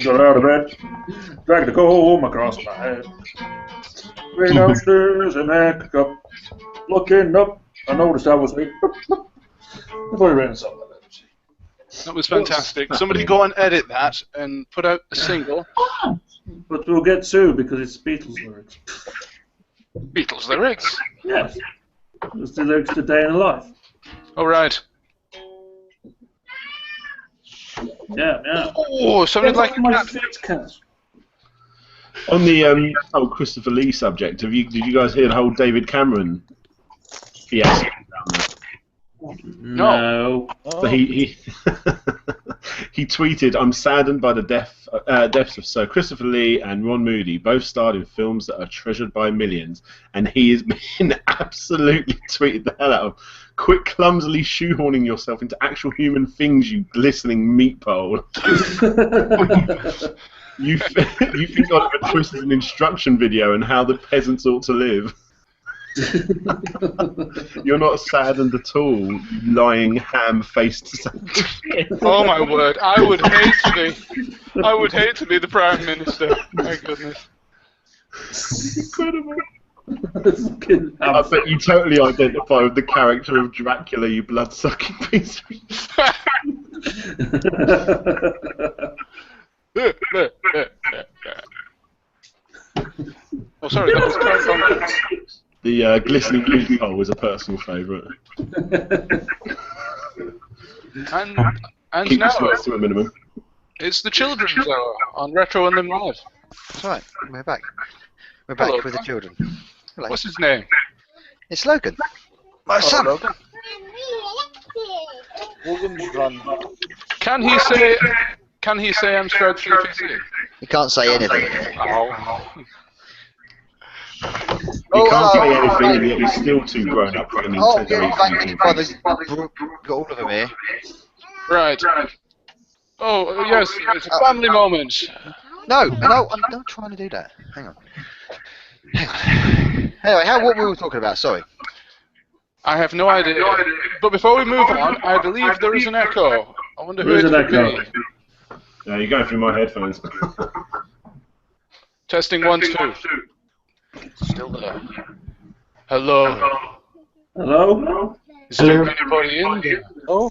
Got out of bed, dragged the comb across my head. Way downstairs in that cup, looking up, I noticed I was late. I've already written something like that. That was fantastic. Somebody go and edit that and put out a single. But we'll get sued because it's Beatles lyrics. Beatles lyrics? Yes. It's the lyrics to Day in the Life. All right. Yeah. Oh, sounded like a my cat. fit cat. On the whole Christopher Lee subject, did you guys hear the whole David Cameron fiasco down there? No. So he he tweeted, "I'm saddened by the deaths of Sir Christopher Lee and Ron Moody, both starred in films that are treasured by millions, and he has been absolutely tweeted the hell out of. Quit clumsily shoehorning yourself into actual human things, you glistening meat pole. You think Oliver Twist is an instruction video on how the peasants ought to live." You're not saddened at all, you lying ham-faced Santa. Oh my word! I would hate to be the Prime Minister. My goodness. Incredible. I bet you totally identify with the character of Dracula, you blood-sucking piece of Oh, sorry, that was Count. The glistening meat pole was a personal favourite. And Keep now the sweats to a minimum. it's the children's hour on Retro Unlim Live. That's right. We're back. We're back Hello. with the children. Hello. What's his name? It's Logan. My son. Logan's run. Can Can he say I'm straight through PC? You can't say anything. Oh. You can't say anything, and yet he's still too grown up for the Oh, Nintendo yeah, thank you, things. brother. Got all of them here. Right. Oh, yes, it's a family moment. No, I'm not trying to do that. Hang on. Anyway, what were we talking about? Sorry. I have no idea. But before we move on, I believe there is an echo. I wonder who There is it an could echo. be. You're going through my headphones. Testing 1, 2. Still there. Hello. Hello? Is there anybody in there? Oh,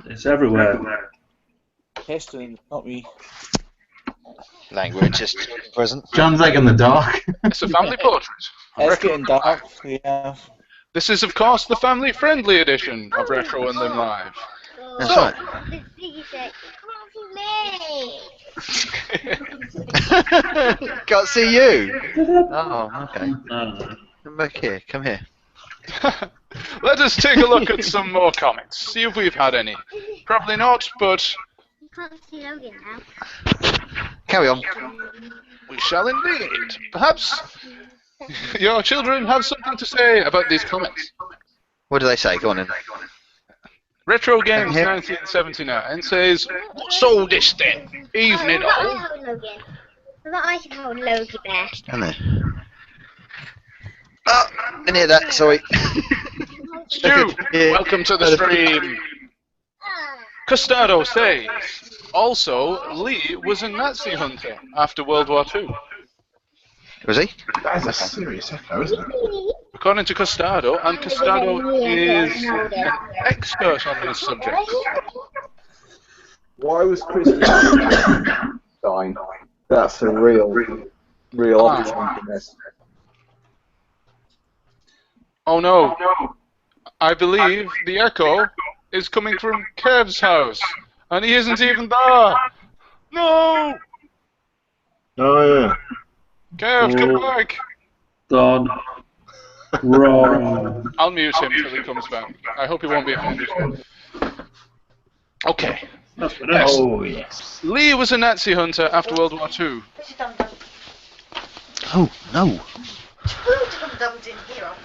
It's everywhere. testing, not me. Language is present. John's like in the dark. It's a family portrait. It's getting dark. Yeah. This is, of course, the family-friendly edition of Retro and Lim Live. That's right. Can't see you. Oh, okay. Come back here. Come here. Let us take a look at some more comments. See if we've had any. Probably not, but You can't see Logan now. Carry on. we shall indeed. Perhaps your children have something to say about these comments. What do they say? Go on in. Retro Games Here. 1979 says, "What's all this then? Evening I all." hold Logan. I thought I should hold Logie there. Stand there. Oh, didn't hear that. Sorry. Stu, welcome to the stream. Costado says, also, Lee was a Nazi hunter after World War II. Was he? That's a serious echo, isn't it? According to Costado, and Costado is an expert on this subject. Why was Chris dying? That's a real opportunity. Oh no, I believe the echo is coming from Kev's house, and he isn't even there. No! Oh, yeah. Kev, come back! Done. Wrong. I'll mute him till he comes back. I hope he won't be offended. Okay. That's what Yes. Oh, yes. Lee was a Nazi hunter after World War II. Oh no.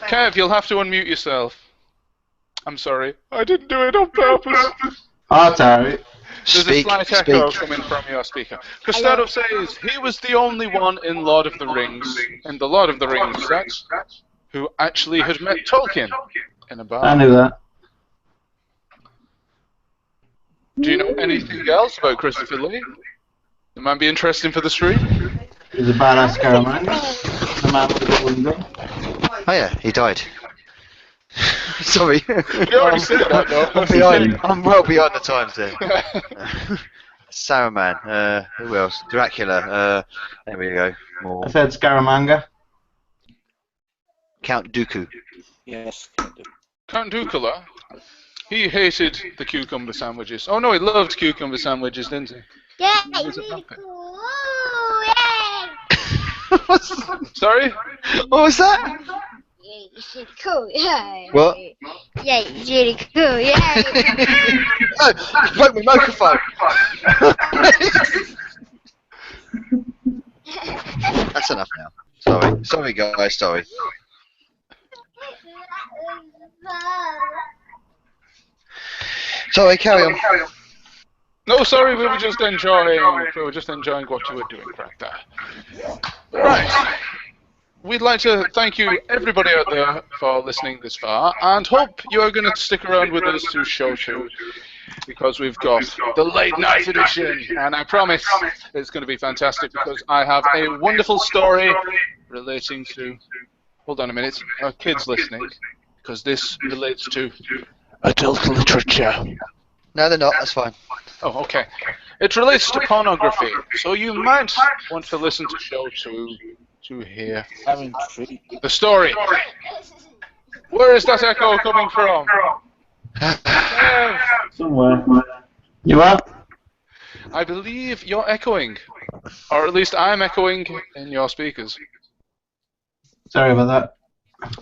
Kev, you'll have to unmute yourself. I'm sorry. I didn't do it on purpose. Oh, sorry. There's a Speak. slight echo Speak. coming from your speaker. Costado says he was the only one in Lord of the Rings, in the Lord of the Rings set, who actually had met Tolkien in a I bar. knew that. Do you know anything else about Christopher Lee? It might be interesting for the stream. He's a badass Scaramanga. The man with the golden gun. Oh yeah, he died. Sorry. You already said that, though. I'm behind. I'm well behind the times there. Saruman. Who else? Dracula. There we go. More. I said Scaramanga. Count Dooku. Yes. Count Dukula, he hated the cucumber sandwiches. Oh no, he loved cucumber sandwiches, didn't he? Yeah, He was it's a really puppet. cool. Ooh, yay! Sorry? What was that? Yeah, it's really cool. Yeah. What? Yeah, it's really cool. Yeah. Oh, you broke my microphone. That's enough now. Sorry guys, sorry. Sorry, carry on. No, sorry, we were just enjoying what you were doing right there. Right. We'd like to thank you, everybody out there, for listening this far, and hope you are going to stick around with us to show 2, because we've got the late night edition, and I promise it's going to be fantastic, because I have a wonderful story relating to... Hold on a minute, our kids listening, because this relates to adult literature. No, they're not. That's fine. Oh, okay. It relates to pornography, so you might want to listen to show 2 to hear I'm intrigued. the story. Where is that echo coming from? Somewhere. You up? I believe you're echoing, or at least I'm echoing in your speakers. Sorry about that.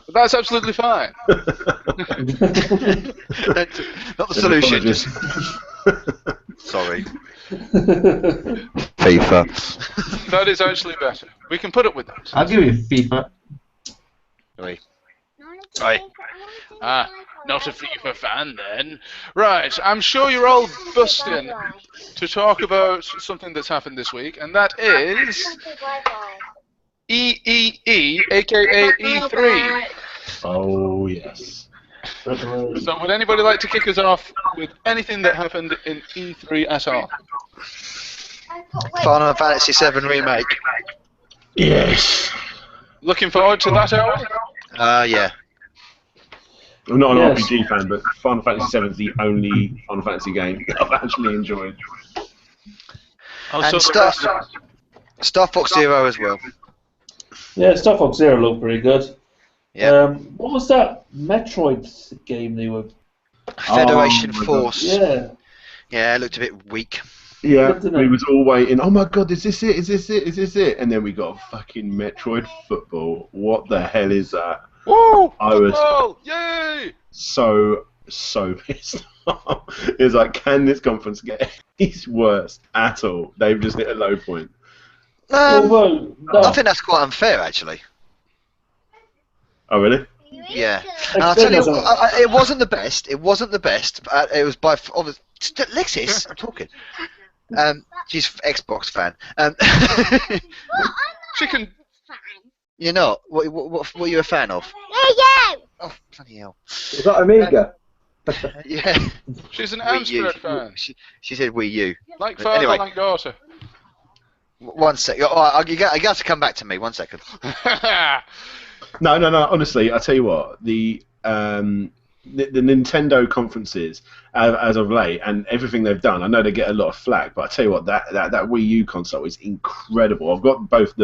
But that's absolutely fine. Not the solution. Apologies. Sorry. FIFA. That is actually better. We can put up with that. I'll give you FIFA. Right. Right. Ah, not a FIFA fan then. Right, I'm sure you're all busting to talk about something that's happened this week, and that is Yeeeyah, aka E3. Oh yes. So would anybody like to kick us off with anything that happened in E3 at all? Final Fantasy VII Remake. Yes. Looking forward to that, Owl? Yeah. I'm not an Yes. RPG fan, but Final Fantasy VII is the only Final Fantasy game I've actually enjoyed. Also, And Star Fox Zero as well. Yeah, Star Fox Zero looked pretty good. Yeah. What was that Metroid game they were? Federation my God. Force. Yeah. Yeah, it looked a bit weak. Yeah, Good to know. we was all waiting. Oh my God, is this it? Is this it? Is this it? And then we got fucking Metroid football. What the hell is that? woo! I was Football! Yay! so pissed off. It was like, can this conference get any worse at all? They've just hit a low point. Although, no, I think that's quite unfair, actually. Oh really? Yeah. And I'll tell you, it wasn't the best. It wasn't the best. But it was by obviously. Lexis, I'm talking. She's Xbox fan. She can. You're not. What are you a fan of? Yeah. Oh, bloody hell. Was that Amiga? Yeah. She's an Wii U. Amstrad fan. She said Wii U. Like father, Anyway. like daughter. 1 sec. Oh, you got to come back to me. 1 second. No. Honestly, I tell you what, the Nintendo conferences as of late and everything they've done, I know they get a lot of flack, but I tell you what, that Wii U console is incredible. I've got I've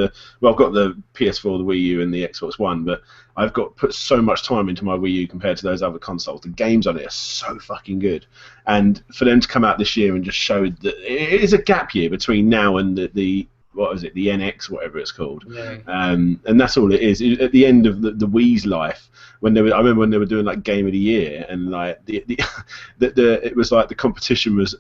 got the PS4, the Wii U, and the Xbox One, but I've put so much time into my Wii U compared to those other consoles. The games on it are so fucking good, and for them to come out this year and just show that it is a gap year between now and the what was it, the NX, whatever it's called, yeah. and that's all it is. At the end of the Wii's life, I remember when they were doing like Game of the Year, and like it was like the competition was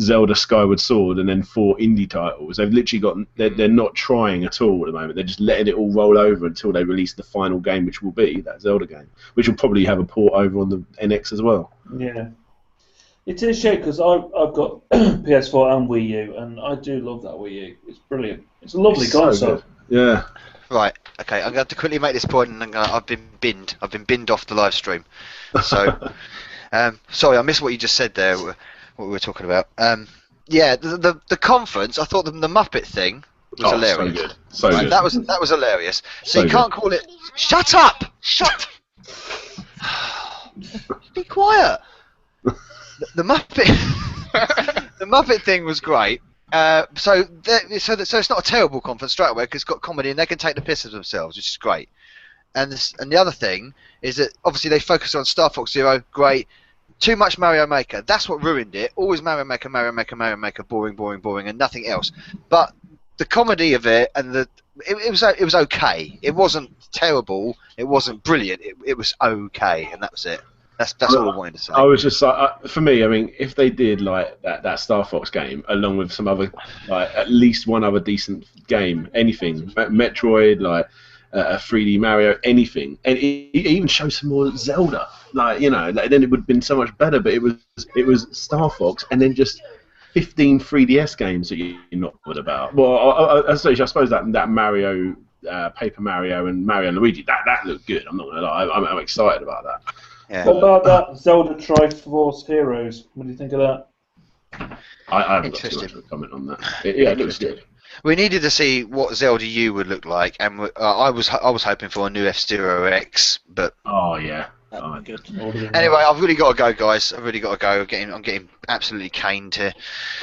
Zelda Skyward Sword and then 4 indie titles. They've literally they're not trying at all at the moment. They're just letting it all roll over until they release the final game, which will be that Zelda game, which will probably have a port over on the NX as well. Yeah. It is a shame because I've got PS4 and Wii U, and I do love that Wii U. It's brilliant. It's a lovely It's so console. good. Yeah. Right. Okay. I'm going to quickly make this point, and I've been binned. I've been binned off the live stream. So, sorry, I missed what you just said there. What we were talking about. Yeah, the conference. I thought the Muppet thing was hilarious. So good. So Right, good. that was hilarious. So So you can't call it. Shut up! Shut. Be quiet. The Muppet. The Muppet thing was great. So it's not a terrible conference straight away because it's got comedy and they can take the piss of themselves, which is great. And the other thing is that obviously they focus on Star Fox Zero, great. Too much Mario Maker. That's what ruined it. Always Mario Maker, boring, and nothing else. But the comedy of it and it was okay. It wasn't terrible. It wasn't brilliant. It was okay, and that was it. That's all I wanted to say. I was just like, for me, I mean, if they did like that Star Fox game along with some other, like at least one other decent game, anything, Metroid, like a 3D Mario, anything, and it even shows some more Zelda, like then it would have been so much better. But it was Star Fox, and then just 15 3DS games that you're not good about. Well, I suppose that Mario, Paper Mario, and Mario and Luigi, that looked good. I'm not gonna lie, I'm excited about that. Yeah. What about that Zelda Triforce Heroes? What do you think of that? I haven't got too much of a comment on that. It looks good. We needed to see what Zelda U would look like, and I was hoping for a new F-Zero X, but Oh yeah. That'd be good. anyway, I've really got to go, guys. I've really got to go. I'm getting absolutely caned here.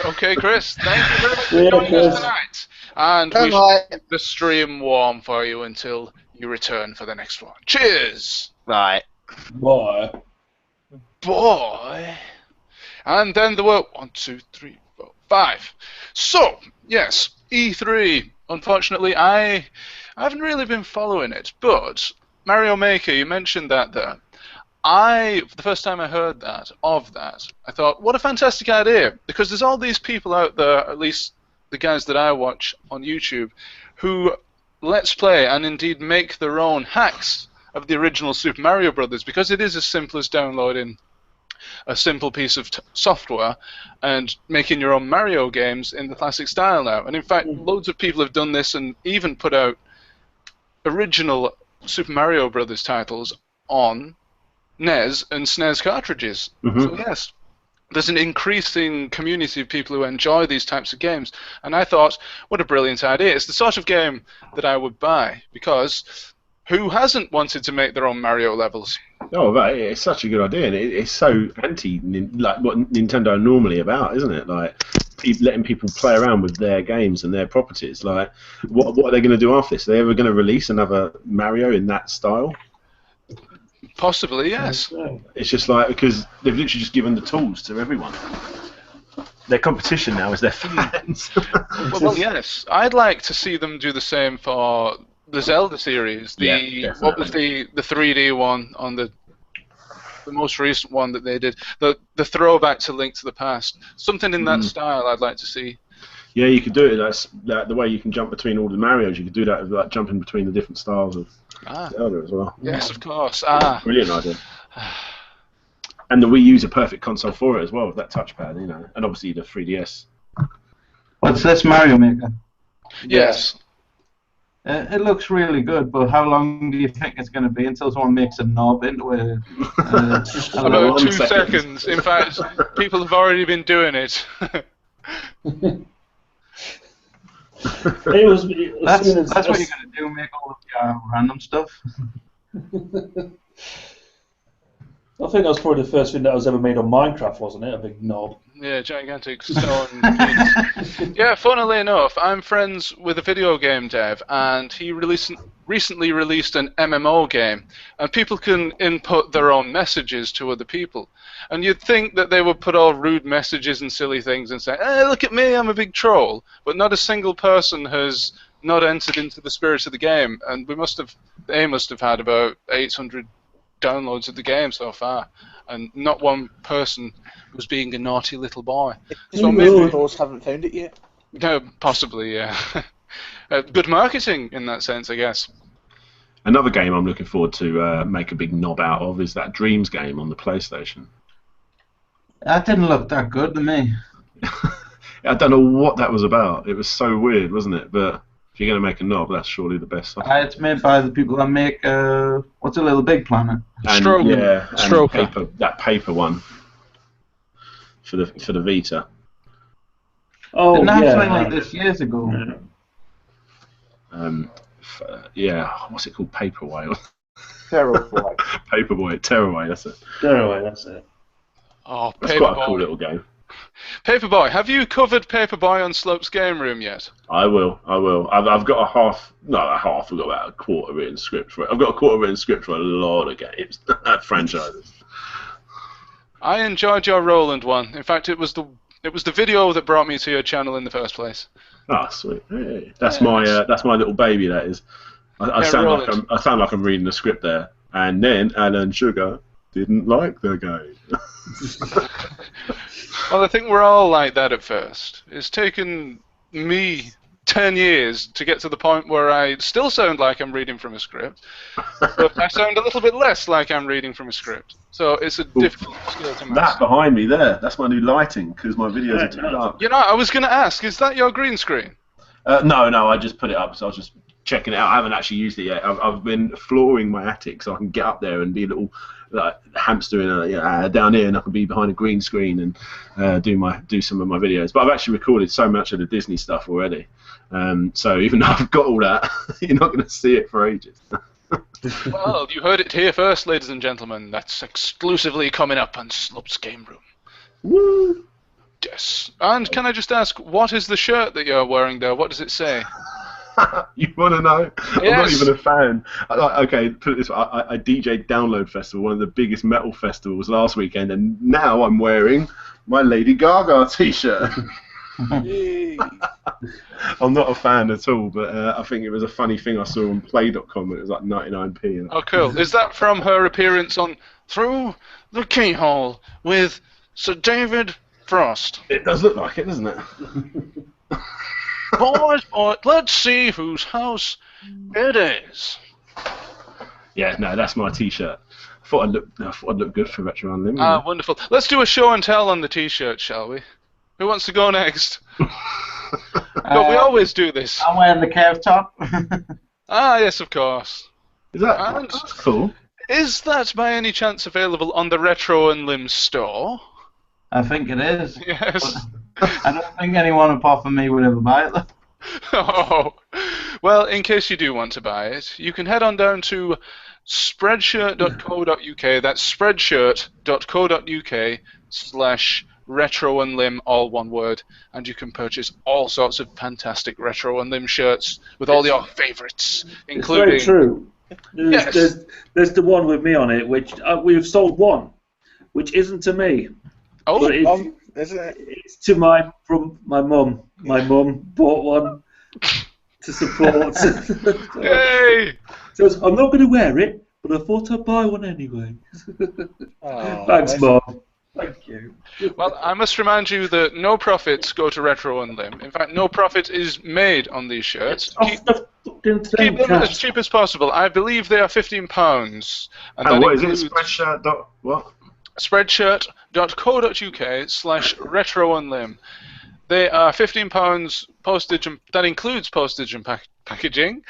Okay, Chris, thank you very much for Yeah, joining Chris. us tonight. And we Bye. shall keep the stream warm for you until you return for the next one. Cheers! Right. Why? Boy! And then there were 1, 2, 3, 4, 5. So, yes, E3. Unfortunately, I haven't really been following it, but Mario Maker, you mentioned that there. the first time I heard of that, I thought, what a fantastic idea, because there's all these people out there, at least the guys that I watch on YouTube, who let's play and indeed make their own hacks of the original Super Mario Brothers, because it is as simple as downloading a simple piece of software and making your own Mario games in the classic style now. And in fact, loads of people have done this and even put out original Super Mario Brothers titles on NES and SNES cartridges. So yes, there's an increasing community of people who enjoy these types of games, and I thought, what a brilliant idea. It's the sort of game that I would buy, because who hasn't wanted to make their own Mario levels? Oh, right, it's such a good idea, and it's so anti like what Nintendo are normally about, isn't it? Like letting people play around with their games and their properties. Like, what are they going to do after this? Are they ever going to release another Mario in that style? Possibly, yes. It's just like, because they've literally just given the tools to everyone. Their competition now is their fans. Well, yes. I'd like to see them do the same for the Zelda series. What was the 3D one on the most recent one that they did? The throwback to Link to the Past. Something in that style I'd like to see. Yeah, you could do it. That's the way you can jump between all the Marios. You could do that with like jumping between the different styles of Zelda as well. Yes, of course. Brilliant idea. And the Wii U's a perfect console for it as well, with that touchpad, you know, and obviously the 3DS. What's this, Mario Maker? Yes. It looks really good, but how long do you think it's going to be until someone makes a knob into it? About 2 seconds. In fact, people have already been doing it. That's what you're going to do, make all of your random stuff. I think that was probably the first thing that was ever made on Minecraft, wasn't it? A big knob. Yeah, gigantic stone piece. Yeah, funnily enough, I'm friends with a video game dev, and he recently released an MMO game, and people can input their own messages to other people. And you'd think that they would put all rude messages and silly things and say, hey, look at me, I'm a big troll. But not a single person has not entered into the spirit of the game, and they must have had about 800 downloads of the game so far, and not one person was being a naughty little boy. So maybe those haven't found it yet. No, possibly, yeah. Good marketing in that sense, I guess. Another game I'm looking forward to make a big knob out of is that Dreams game on the PlayStation. That didn't look that good to me. I don't know what that was about. It was so weird, wasn't it? But if you're going to make a knob, that's surely the best stuff. It's made by the people that make what's a Little Big Planet? Stroker. Yeah, and Stroker. that paper one for the Vita. Oh, didn't I have something like this years ago? What's it called? Paperwhite. Paperwhite. Paperwhite. Tearaway. That's it. Tearaway. That's it. Oh, that's quite a cool little game. Paperboy, have you covered Paperboy on Slope's Game Room yet? I will. I've got I've got about a quarter written script for it. I've got a quarter written script for a lot of games, franchises. I enjoyed your Roland one. In fact, it was the video that brought me to your channel in the first place. Ah, sweet. Hey, that's my little baby. That is. I sound like I'm reading the script there. And then Alan Sugar didn't like the game. Well, I think we're all like that at first. It's taken me 10 years to get to the point where I still sound like I'm reading from a script, but I sound a little bit less like I'm reading from a script. So it's a difficult skill to master. That behind me there, that's my new lighting, because my videos are too dark. You know, I was going to ask, is that your green screen? No, I just put it up, so I was just checking it out. I haven't actually used it yet. I've been flooring my attic so I can get up there and be a little hamster down here, and I can be behind a green screen and do some of my videos. But I've actually recorded so much of the Disney stuff already. So even though I've got all that, you're not going to see it for ages. Well, you heard it here first, ladies and gentlemen. That's exclusively coming up on Slope's Game Room. Woo! Yes. And can I just ask, what is the shirt that you're wearing there? What does it say? You want to know? Yes. I'm not even a fan. Okay, put it this way. I DJ'd Download Festival, one of the biggest metal festivals last weekend, and now I'm wearing my Lady Gaga t-shirt. Yay. I'm not a fan at all, but I think it was a funny thing I saw on Play.com. It was like 99p. And Oh, cool. Is that from her appearance on Through the Keyhole with Sir David Frost? it does look like it, doesn't it? Boys, let's see whose house it is. Yeah, no, that's my T-shirt. I thought I'd look good for Retro Unlim. Ah, wonderful. Let's do a show and tell on the T-shirt, shall we? Who wants to go next? No, we always do this. I'm wearing the curve top. Ah, yes, of course. Is that And that's cool? is that by any chance available on the Retro Unlim store? I think it is. Yes. I don't think anyone apart from me would ever buy it, though. Oh, well, in case you do want to buy it, you can head on down to spreadshirt.co.uk. That's spreadshirt.co.uk/retrounlim, all one word, and you can purchase all sorts of fantastic Retro Unlim shirts with all your favourites, including... It's very true. Yes. There's the one with me on it, which we've sold one, which isn't to me. Oh, But Isn't it? it's from my mum. My mum bought one to support. yay! So I'm not going to wear it, but I thought I'd buy one anyway. Oh, Thanks, Mum. Thank you. Well, I must remind you that no profits go to Retro Unlim. In fact, no profit is made on these shirts. Off the fucking Keep thing, them Cat. as cheap as possible. I believe they are £15. And And that what is it? includes Spreadshirt. What? Spreadshirt.co.uk/retrounlim. They are £15 postage, and that includes postage and packaging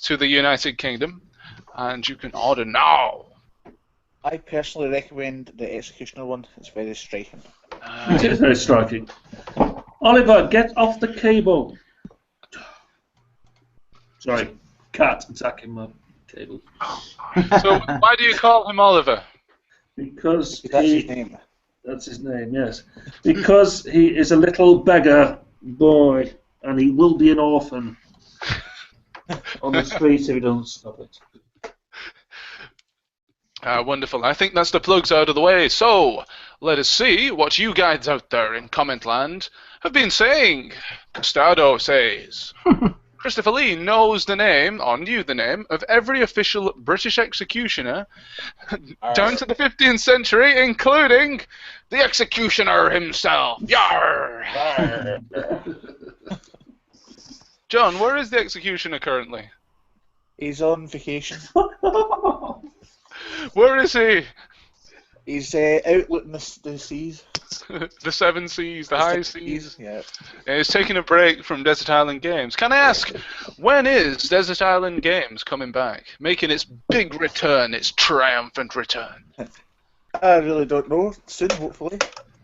to the United Kingdom, and you can order now. I personally recommend the Executioner one. It's very striking. It is very striking. Oliver, get off the cable. Sorry, cat attacking my cable. So why do you call him Oliver? Because That's his name. That's his name, yes. Because he is a little beggar boy, and he will be an orphan on the street if he doesn't stop it. Wonderful. I think that's the plugs out of the way. So, let us see what you guys out there in comment land have been saying. Costado says, Christopher Lee knows the name, or knew the name, of every official British executioner down to the 15th century, including the executioner himself. Yarr! John, where is the executioner currently? He's on vacation. Where is he? He's out looking the seas. The seven seas, the high seas. Yeah. He's taking a break from Desert Island Games. Can I ask, when is Desert Island Games coming back? Making its big return, its triumphant return? I really don't know. Soon, hopefully.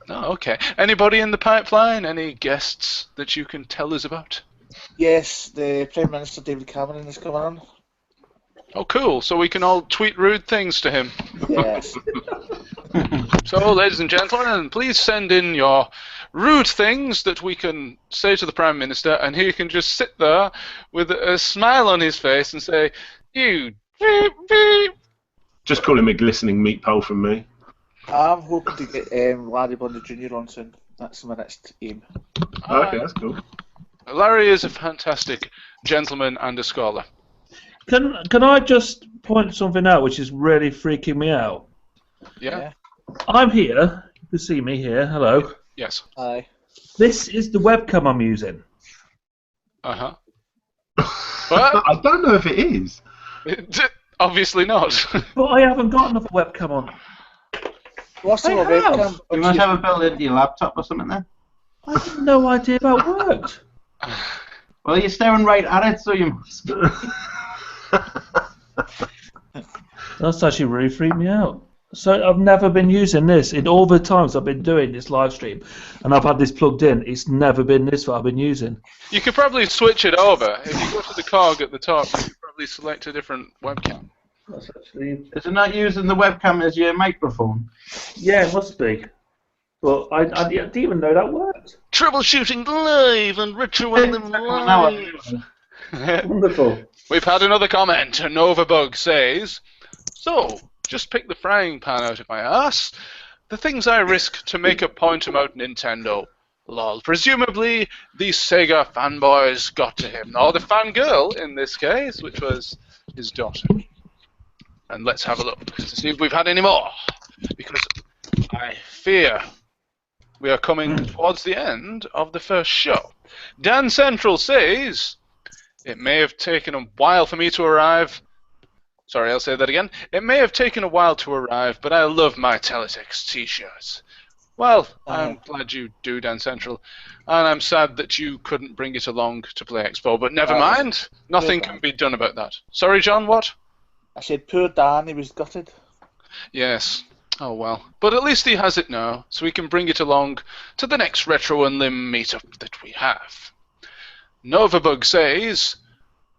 Oh, okay. Anybody in the pipeline? Any guests that you can tell us about? Yes, the Prime Minister David Cameron is coming on. Oh, cool. So we can all tweet rude things to him. Yes. So, ladies and gentlemen, please send in your rude things that we can say to the Prime Minister, and he can just sit there with a smile on his face and say, "You beep, beep." Just call him a glistening meat pole from me. I'm hoping to get Larry Bundy Jr. on soon. That's my next aim. Okay, that's cool. Larry is a fantastic gentleman and a scholar. Can I just point something out which is really freaking me out? Yeah? I'm here. You can see me here. Hello. Yes. Aye. This is the webcam I'm using. Uh-huh. What? I don't know if it is. Obviously not. But I haven't got another webcam on. What's the I have. webcam? You must have it built into your laptop or something there. I have no idea how it worked. Well, you're staring right at it, so you must. That's actually really freaked me out. So I've never been using this in all the times I've been doing this live stream, and I've had this plugged in. It's never been this what I've been using. You could probably switch it over. If you go to the cog at the top, you could probably select a different webcam. That's actually... Is it not using the webcam as your microphone? Yeah, it must be. But I didn't even know that worked. Troubleshooting live and Retro Unlim live. Wonderful. We've had another comment. Novabug says, "So, just pick the frying pan out of my ass. The things I risk to make a point about Nintendo. Lol. Presumably, the Sega fanboys got to him, or the fangirl in this case, which was his daughter. And let's have a look to see if we've had any more, because I fear we are coming towards the end of the first show. Dan Central says, it may have taken a while for me to arrive. Sorry, I'll say that again. It may have taken a while to arrive, but I love my Teletext t-shirts. Well, I'm glad you do, Dan Central, and I'm sad that you couldn't bring it along to Play Expo, but never mind. Nothing can be done about that. Sorry, John, what? I said poor Dan, he was gutted. Yes. Oh, well. But at least he has it now, so we can bring it along to the next Retro Unlim meetup that we have. Novabug says,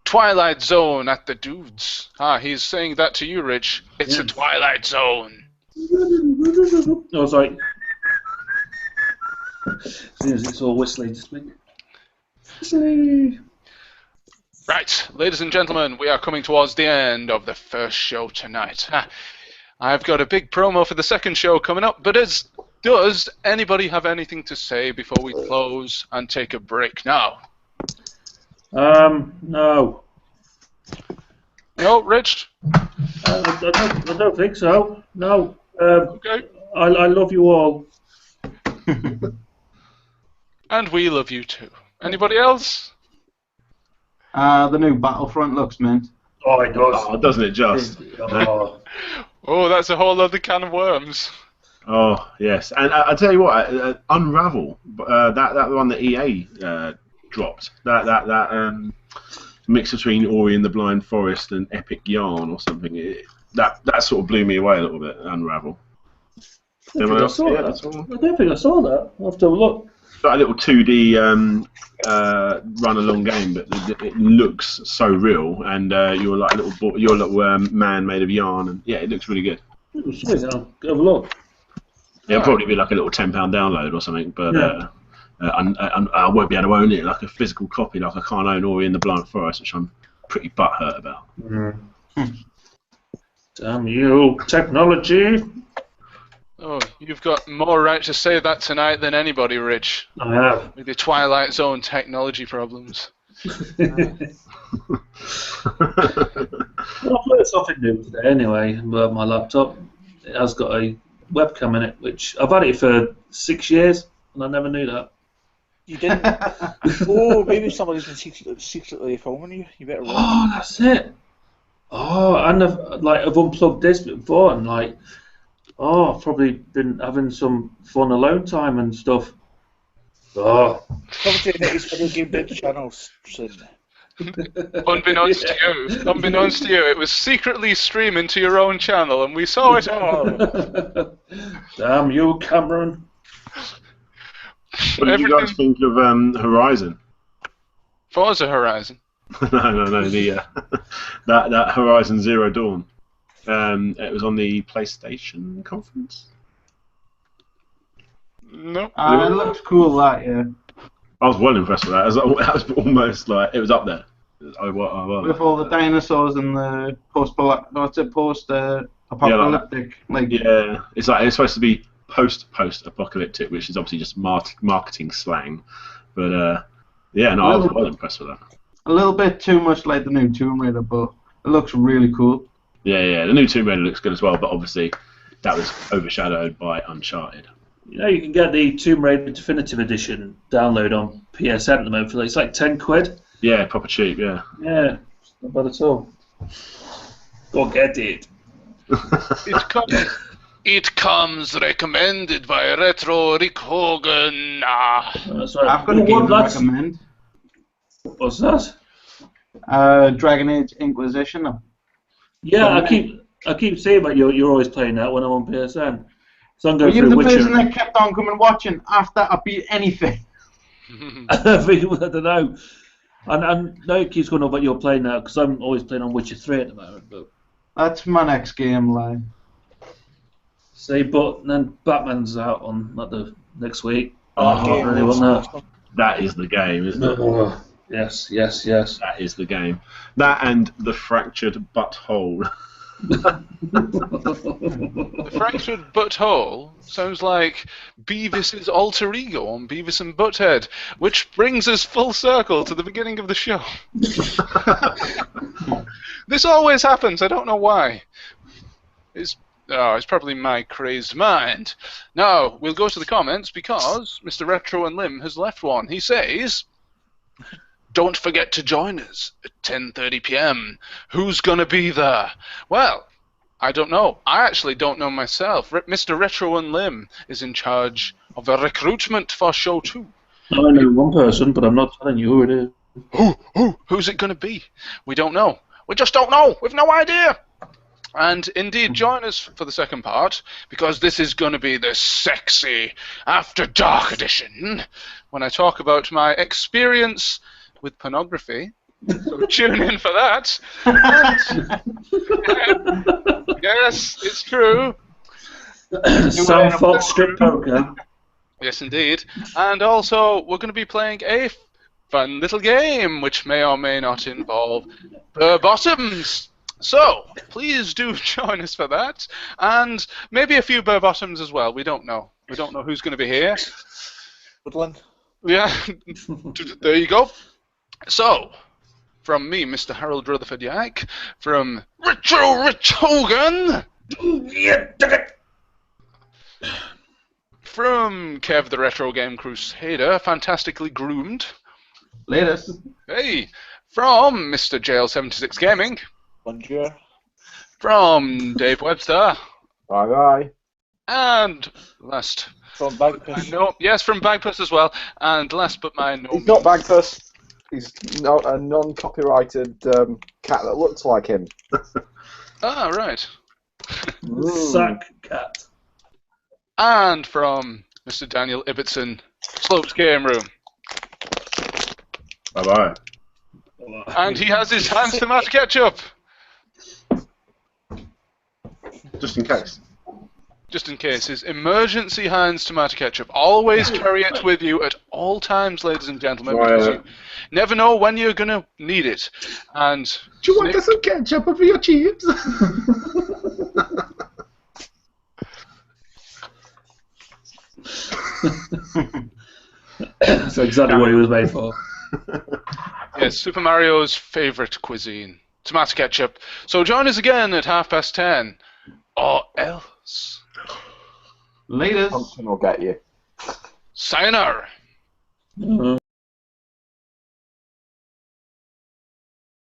Twilight Zone at the dudes. Ah, he's saying that to you, Rich. It's a Twilight Zone. Oh, sorry. As soon as it's all whistling to speak. Whistly. Right, ladies and gentlemen, we are coming towards the end of the first show tonight. I've got a big promo for the second show coming up, but does anybody have anything to say before we close and take a break now? No. No, Rich? I don't think so. No. Okay. I love you all. And we love you too. Anybody else? The new Battlefront looks mint. Oh, it does. Oh, doesn't it just? Oh. Oh, that's a whole other can of worms. Oh, yes. And I tell you what, Unravel, that one that EA dropped, that mix between Ori and the Blind Forest and Epic Yarn or something, that sort of blew me away a little bit, Unravel. I don't think I saw that. I'll have to have a look. It's like a little 2D run-along game, but it looks so real, and you're like a little man made of yarn, and yeah, it looks really good. Sweet, I'll have a look. It'll probably be like a little £10 download or something, but I won't be able to own it like a physical copy, like I can't own Ori in the Blind Forest, which I'm pretty butthurt about. Damn you, technology! Oh, you've got more right to say that tonight than anybody, Rich. I have. With your Twilight Zone technology problems. Well, I've learned something new today anyway about my laptop. It has got a webcam in it, which I've had it for 6 years, and I never knew that. You didn't? Oh, maybe somebody's been secretly filming you. You better run. Oh, that's it. Oh, and I've unplugged this before, and I've probably been having some fun alone time and stuff. Oh. Come to the next video game bit channels soon. Unbeknownst to you, it was secretly streaming to your own channel, and we saw it all. Damn you, Cameron. What did you guys think of Horizon? Forza Horizon. no, that Horizon Zero Dawn. It was on the PlayStation conference. No. It looks cool, that, yeah. I was well impressed with that. That was almost like it was up there. With all the dinosaurs and the post-apocalyptic, yeah, it's supposed to be post-apocalyptic, which is obviously just marketing slang. But I was well impressed with that. A little bit too much like the new Tomb Raider, but it looks really cool. Yeah, the new Tomb Raider looks good as well, but obviously that was overshadowed by Uncharted. You know, you can get the Tomb Raider Definitive Edition download on PSN at the moment for it's like £10. Yeah, proper cheap, yeah. Yeah, not bad at all. Go get it. It comes recommended by Retro Rick Hogan. That's right. I've got a game to recommend. What's that? Dragon Age Inquisition. Yeah, I keep saying that you're always playing that when I'm on PSN. So I'm going You're through the Witcher. person that kept on coming watching after I beat anything. I don't know. And now it keeps going on about you're playing that because I'm always playing on Witcher 3 at the moment. But that's my next game, like. See, but then Batman's out on the next week. Oh, I really want that. That is the game, isn't it? Oh, yes. That is the game. That and the Fractured Butthole. The fractured butthole sounds like Beavis's alter ego on Beavis and Butthead, which brings us full circle to the beginning of the show. This always happens. I don't know why. It's probably my crazed mind. Now, we'll go to the comments because Mr. Retro and Lim has left one. He says, don't forget to join us at 10:30 p.m. Who's going to be there? Well, I don't know. I actually don't know myself. Mr. Retro and Lim is in charge of the recruitment for show 2. I know one person, but I'm not telling you who it is. Who's it going to be? We don't know. We just don't know. We've no idea. And indeed, join us for the second part, because this is going to be the sexy After Dark edition, when I talk about my experience with pornography. So tune in for that. Yes, it's true. Sam Fox strip poker. Yes, indeed. And also, we're going to be playing a fun little game, which may or may not involve bottoms. So, please do join us for that. And maybe a few bottoms as well. We don't know. We don't know who's going to be here. Woodland. Yeah, there you go. So, from me, Mr. Harold Rutherford Yak, from Retro Rich Hogan, from Kev the Retro Game Crusader, fantastically groomed. Latest. Hey, from Mr. JL76 Gaming, Bonjour. from Dave Webster, Bye bye. and last, From Bagpuss. no, yes, from Bagpuss as well, and last but by no He's not Bagpuss. He's not a non-copyrighted cat that looks like him. Ah, right. Sack cat. And from Mr. Daniel Ibbotson, Slopes Game Room. Bye-bye. And he has his hands tomato ketchup. Just in case. Just in case, his emergency hands tomato ketchup. Always carry it with you at all times, ladies and gentlemen, because you never know when you're going to need it. And Do you want some ketchup over your chips? That's exactly what he was made for. yes, Super Mario's favourite cuisine, tomato ketchup. So join us again at 10:30, or else. Latest. Thompson will get you. Sayonara.